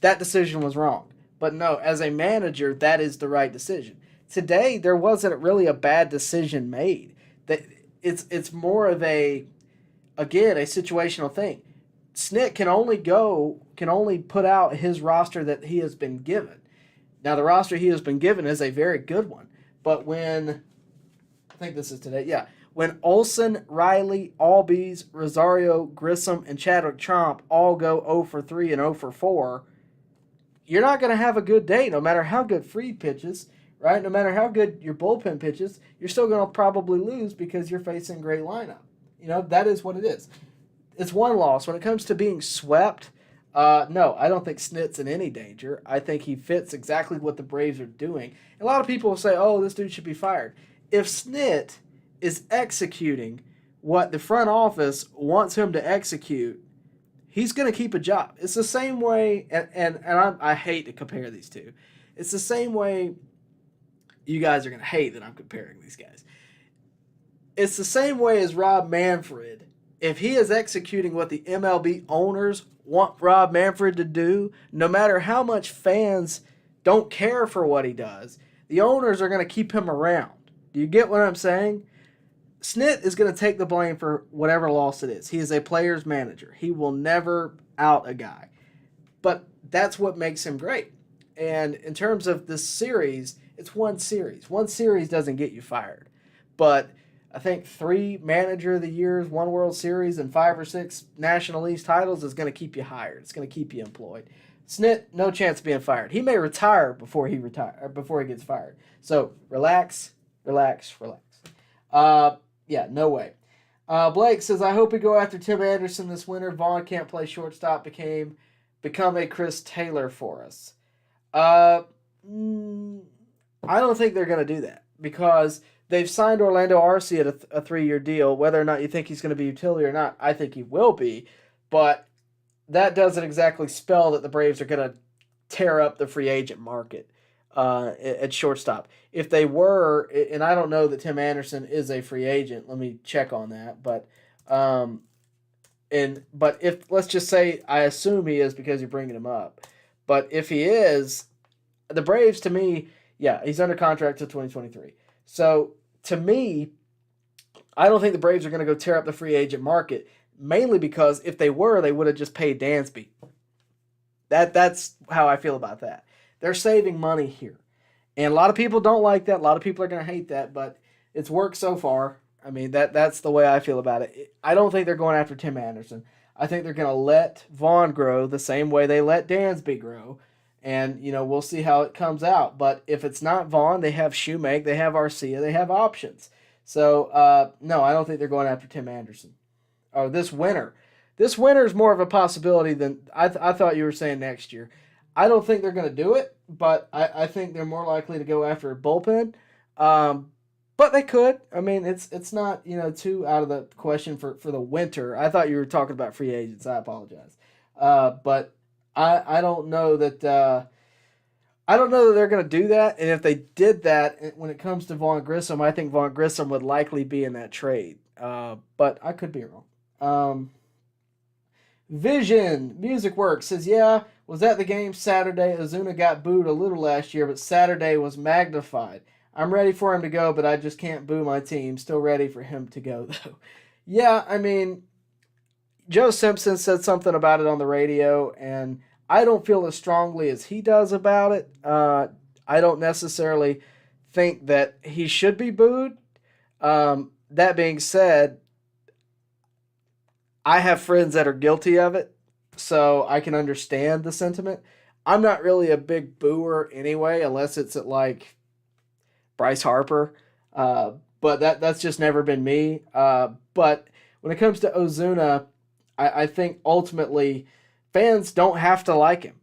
that decision was wrong. But no, as a manager, that is the right decision. Today, there wasn't really a bad decision made. That it's more of a situational thing. Snit can only put out his roster that he has been given. Now, the roster he has been given is a very good one. But when, I think this is today, yeah. When Olsen, Riley, Albies, Rosario, Grissom, and Chadwick Tromp all go 0 for 3 and 0 for 4, you're not going to have a good day no matter how good Fried pitches. Right? No matter how good your bullpen pitches, you're still going to probably lose because you're facing a great lineup. That is what it is. It's one loss. When it comes to being swept, No, I don't think Snit's in any danger. I think he fits exactly what the Braves are doing. A lot of people will say, oh, this dude should be fired. If Snit is executing what the front office wants him to execute, he's going to keep a job. It's the same way, and I hate to compare these two. It's the same way you guys are going to hate that I'm comparing these guys. It's the same way as Rob Manfred. If he is executing what the MLB owners want Rob Manfred to do, no matter how much fans don't care for what he does, the owners are going to keep him around. Do you get what I'm saying? Snit is going to take the blame for whatever loss it is. He is a player's manager. He will never out a guy. But that's what makes him great. And in terms of this series, it's one series. One series doesn't get you fired. But I think 3 Manager of the Years, 1 World Series, and 5 or 6 National League titles is going to keep you hired. It's going to keep you employed. Snit, no chance of being fired. He may retire before he gets fired. So relax, relax, relax. Yeah, no way. Blake says, I hope we go after Tim Anderson this winter. Vaughn can't play shortstop. Become a Chris Taylor for us. I don't think they're going to do that because they've signed Orlando Arce at a 3-year deal. Whether or not you think he's going to be utility or not, I think he will be. But that doesn't exactly spell that the Braves are going to tear up the free agent market at shortstop. If they were, and I don't know that Tim Anderson is a free agent. Let me check on that. But if let's just say I assume he is because you're bringing him up. But if he is, the Braves to me, yeah, he's under contract till 2023. So to me, I don't think the Braves are going to go tear up the free agent market, mainly because if they were, they would have just paid Dansby. That's how I feel about that. They're saving money here. And a lot of people don't like that. A lot of people are going to hate that, but it's worked so far. I mean, that's the way I feel about it. I don't think they're going after Tim Anderson. I think they're going to let Vaughn grow the same way they let Dansby grow. And, we'll see how it comes out. But if it's not Vaughn, they have Shoemake, they have Arcia, they have options. So, no, I don't think they're going after Tim Anderson. Or this winter. This winter is more of a possibility than I thought you were saying next year. I don't think they're going to do it, but I think they're more likely to go after a bullpen. But they could. I mean, it's not, too out of the question for the winter. I thought you were talking about free agents. I apologize. But I don't know that they're going to do that. And if they did that, when it comes to Vaughn Grissom, I think Vaughn Grissom would likely be in that trade. But I could be wrong. Vision Music Works says, yeah, was at the game Saturday. Ozuna got booed a little last year, but Saturday was magnified. I'm ready for him to go, but I just can't boo my team. Still ready for him to go, though. Yeah, I mean, Joe Simpson said something about it on the radio, and I don't feel as strongly as he does about it. I don't necessarily think that he should be booed. That being said, I have friends that are guilty of it, so I can understand the sentiment. I'm not really a big booer anyway, unless it's at like Bryce Harper. But that's just never been me. But when it comes to Ozuna, I think ultimately fans don't have to like him.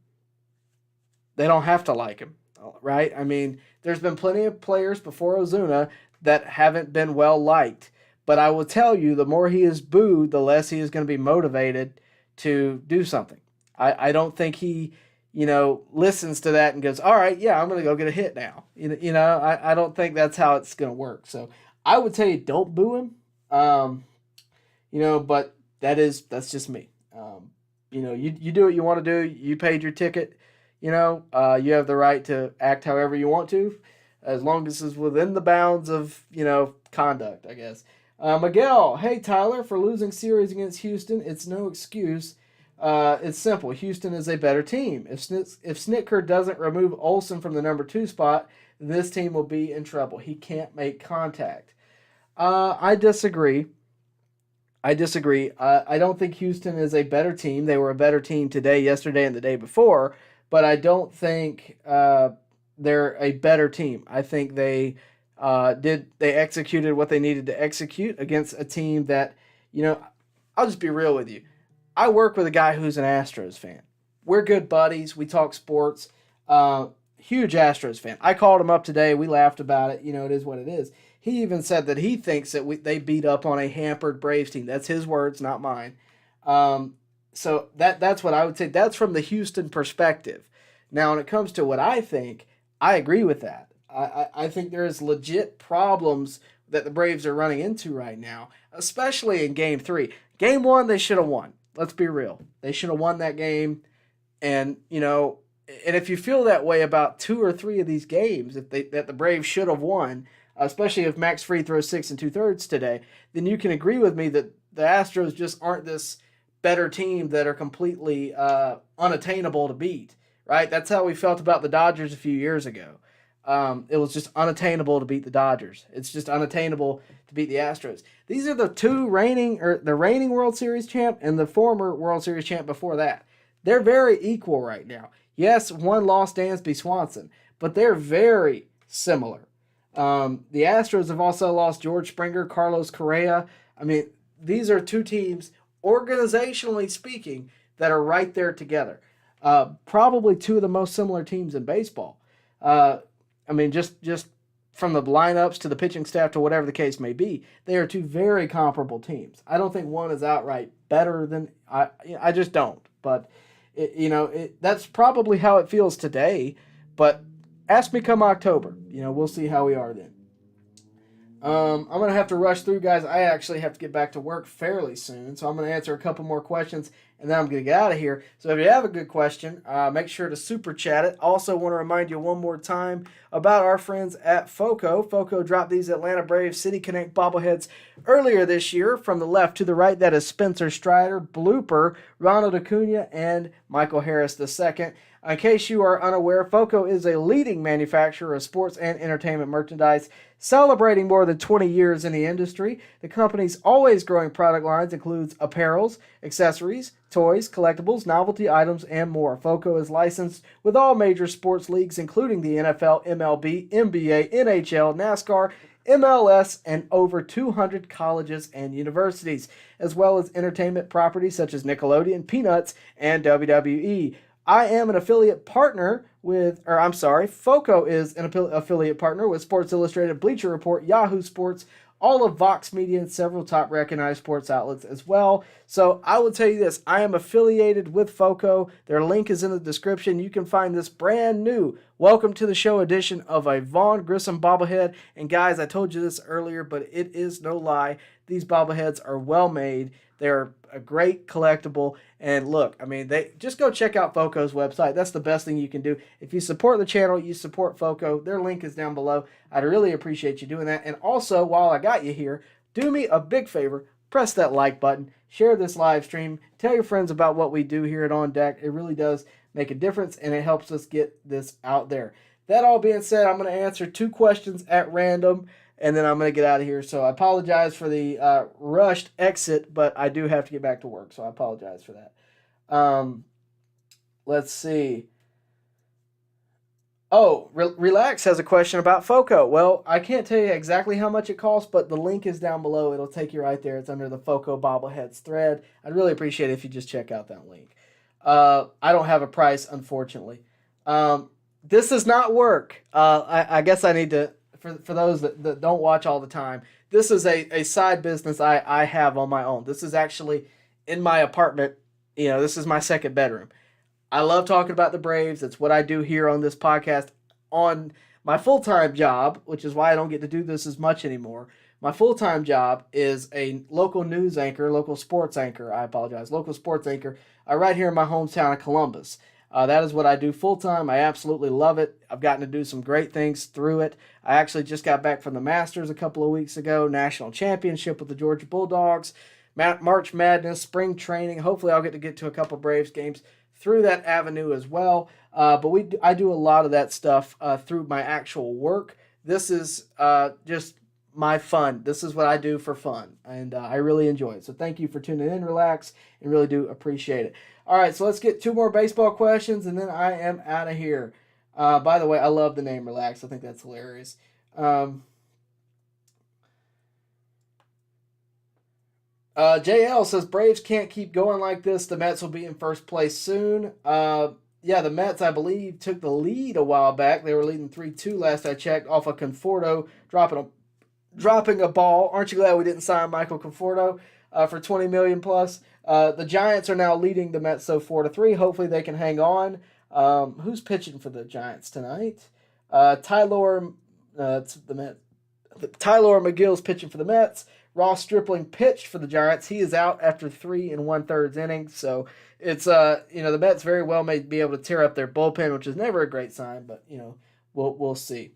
They don't have to like him, right? I mean, there's been plenty of players before Ozuna that haven't been well liked. But I will tell you, the more he is booed, the less he is going to be motivated to do something. I don't think he, listens to that and goes, all right, yeah, I'm going to go get a hit now. I don't think that's how it's going to work. So I would tell you, don't boo him. But that's just me. You do what you want to do. You paid your ticket. You have the right to act however you want to, as long as it's within the bounds of, conduct, I guess. Miguel, hey, Tyler, for losing series against Houston, it's no excuse. It's simple. Houston is a better team. If Snitker doesn't remove Olsen from the number 2 spot, this team will be in trouble. He can't make contact. I disagree. I don't think Houston is a better team. They were a better team today, yesterday, and the day before, but I don't think they're a better team. I think they executed what they needed to execute against a team that, I'll just be real with you. I work with a guy who's an Astros fan. we're good buddies. We talk sports. Huge Astros fan. I called him up today. We laughed about it. You know, it is what it is. He even said that he thinks that they beat up on a hampered Braves team. That's his words, not mine. So that's what I would say. That's from the Houston perspective. Now, when it comes to what I think, I agree with that. I think there is legit problems that the Braves are running into right now, especially in Game 3. Game 1, they should have won. Let's be real. They should have won that game. And, you know, and if you feel that way about 2 or 3 of these games, that the Braves should have won, especially if Max Fried throws 6 2/3 today, then you can agree with me that the Astros just aren't this better team that are completely unattainable to beat, right? That's how we felt about the Dodgers a few years ago. It was just unattainable to beat the Dodgers. It's just unattainable to beat the Astros. These are the reigning World Series champ and the former World Series champ before that. They're very equal right now. Yes, one lost Dansby Swanson, but they're very similar. The Astros have also lost George Springer, Carlos Correa. I mean, these are two teams, organizationally speaking, that are right there together. Probably two of the most similar teams in baseball. I mean, just from the lineups to the pitching staff to whatever the case may be, they are two very comparable teams. I don't think one is outright better than I just don't. But that's probably how it feels today. But ask me come October. We'll see how we are then. I'm going to have to rush through, guys. I actually have to get back to work fairly soon, so I'm going to answer a couple more questions, and then I'm going to get out of here. So if you have a good question, make sure to super chat it. Also want to remind you one more time about our friends at FOCO. FOCO dropped these Atlanta Braves City Connect bobbleheads earlier this year. From the left to the right, that is Spencer Strider, Blooper, Ronald Acuna, and Michael Harris II. In case you are unaware, FOCO is a leading manufacturer of sports and entertainment merchandise, celebrating more than 20 years in the industry. The company's always growing product lines includes apparels, accessories, toys, collectibles, novelty items, and more. FOCO is licensed with all major sports leagues, including the NFL, MLB, NBA, NHL, NASCAR, MLS, and over 200 colleges and universities, as well as entertainment properties such as Nickelodeon, Peanuts, and WWE. I am an affiliate partner FOCO is an affiliate partner with Sports Illustrated, Bleacher Report, Yahoo Sports, all of Vox Media, and several top recognized sports outlets as well. So I will tell you this, I am affiliated with FOCO. Their link is in the description. You can find this brand new Welcome to the Show edition of a Vaughn Grissom bobblehead. And guys, I told you this earlier, but it is no lie. These bobbleheads are well made. They're a great collectible. And look, I mean, they just go check out FOCO's website. That's the best thing you can do. If you support the channel, you support FOCO. Their link is down below. I'd really appreciate you doing that. And also, while I got you here, do me a big favor. Press that like button. Share this live stream. Tell your friends about what we do here at On Deck. It really does make a difference, and it helps us get this out there. That all being said, I'm going to answer 2 questions at random, and then I'm going to get out of here. So I apologize for the rushed exit, but I do have to get back to work, so I apologize for that. Let's see. Oh, Relax has a question about FOCO. Well, I can't tell you exactly how much it costs, but the link is down below. It'll take you right there. It's under the FOCO bobbleheads thread. I'd really appreciate it if you just check out that link. I don't have a price, unfortunately. This does not work. I guess I need to, for those that don't watch all the time, this is a side business I have on my own. This is actually in my apartment. This is my second bedroom. I love talking about the Braves. It's what I do here on this podcast on my full-time job, which is why I don't get to do this as much anymore. My full-time job is a local sports anchor, right here in my hometown of Columbus. That is what I do full-time. I absolutely love it. I've gotten to do some great things through it. I actually just got back from the Masters a couple of weeks ago, national championship with the Georgia Bulldogs, March Madness, spring training. Hopefully I'll get to a couple Braves games through that avenue as well. But I do a lot of that stuff through my actual work. This is just my fun. This is what I do for fun, and I really enjoy it. So thank you for tuning in, Relax, and really do appreciate it. All right, so let's get 2 more baseball questions, and then I am out of here. By the way, I love the name Relax. I think that's hilarious. JL says Braves can't keep going like this. The Mets will be in first place soon. Yeah, the Mets, I believe, took the lead a while back. They were leading 3-2 last I checked off of Conforto dropping a ball. Aren't you glad we didn't sign Michael Conforto for $20 million plus? The Giants are now leading the Mets so 4-3. Hopefully they can hang on. Who's pitching for the Giants tonight? Tyler McGill's pitching for the Mets. Ross Stripling pitched for the Giants. He is out after 3 1/3 innings. So it's the Mets very well may be able to tear up their bullpen, which is never a great sign, but we'll see.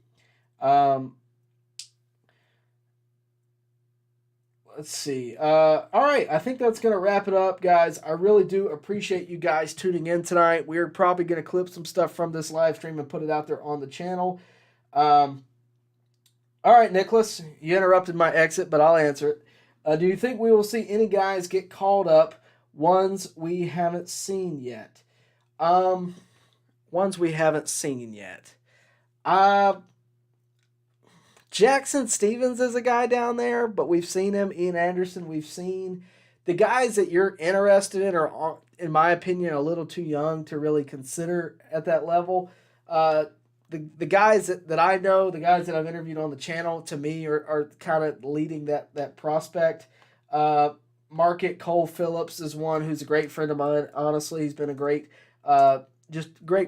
Let's see. All right, I think that's going to wrap it up, guys. I really do appreciate you guys tuning in tonight. We're probably going to clip some stuff from this live stream and put it out there on the channel. All right, Nicholas, you interrupted my exit, but I'll answer it. Do you think we will see any guys get called up, ones we haven't seen yet? Ones we haven't seen yet. Jackson Stevens is a guy down there, but we've seen him. Ian Anderson, we've seen. The guys that you're interested in are, in my opinion, a little too young to really consider at that level. The guys that I know, the guys that I've interviewed on the channel, to me are kind of leading that prospect. Market Cole Phillips is one who's a great friend of mine. Honestly, he's been a great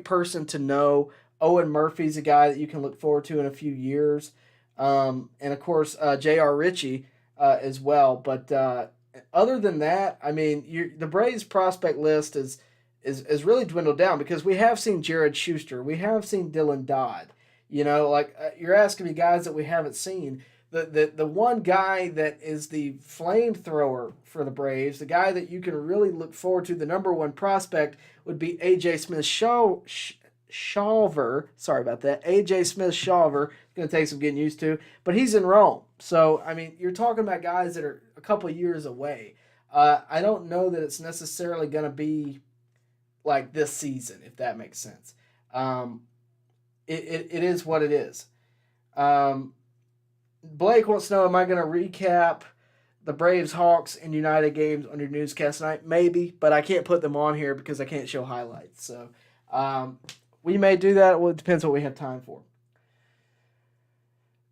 person to know. Owen Murphy's a guy that you can look forward to in a few years. And of course, J.R. Ritchie as well. But other than that, I mean, the Braves prospect list is really dwindled down because we have seen Jared Schuster. We have seen Dylan Dodd. You're asking me guys that we haven't seen. The one guy that is the flamethrower for the Braves, the guy that you can really look forward to, the number one prospect, would be A.J. Smith-Shawver. Sorry about that. A.J. Smith-Shawver. Going to take some getting used to. But he's in Rome. So, I mean, you're talking about guys that are a couple of years away. I don't know that it's necessarily going to be like this season, if that makes sense. It is what it is. Blake wants to know, am I going to recap the Braves, Hawks, and United games on your newscast tonight? Maybe, but I can't put them on here because I can't show highlights. So we may do that. Well, it depends what we have time for.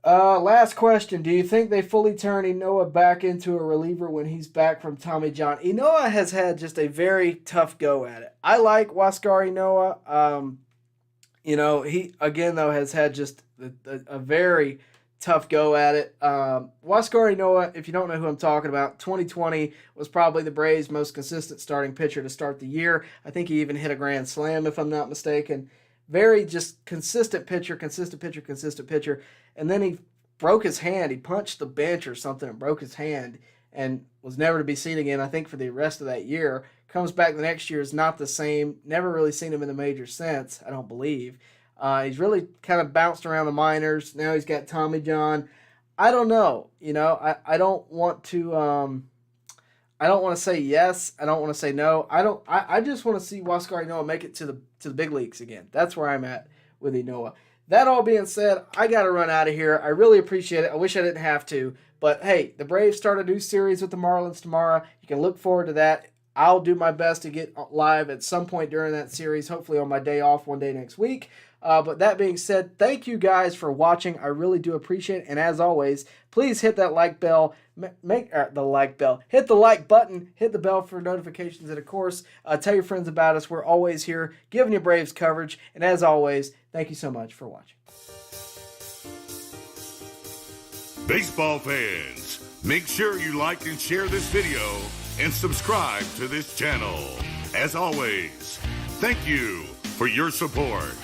Last question. Do you think they fully turn Enoa back into a reliever when he's back from Tommy John? Enoa has had just a very tough go at it. I like Huascar Enoa. He, again, though, has had just a very tough go at it. Huascar Enoa, if you don't know who I'm talking about, 2020 was probably the Braves' most consistent starting pitcher to start the year. I think he even hit a grand slam, if I'm not mistaken. Very just consistent pitcher. And then he broke his hand. He punched the bench or something and broke his hand and was never to be seen again, I think, for the rest of that year. Comes back the next year, is not the same. Never really seen him in the major since, I don't believe. He's really kind of bounced around the minors. Now he's got Tommy John. I don't know. I don't want to say yes. I don't want to say no. I just want to see Huascar Enoa make it to the big leagues again. That's where I'm at with Enoa. That all being said, I got to run out of here. I really appreciate it. I wish I didn't have to. But, hey, the Braves start a new series with the Marlins tomorrow. You can look forward to that. I'll do my best to get live at some point during that series, hopefully on my day off one day next week. But that being said, thank you guys for watching. I really do appreciate it. And as always, please hit that like bell. Hit the like button. Hit the bell for notifications. And, of course, tell your friends about us. We're always here giving you Braves coverage. And as always, thank you so much for watching. Baseball fans, make sure you like and share this video and subscribe to this channel. As always, thank you for your support.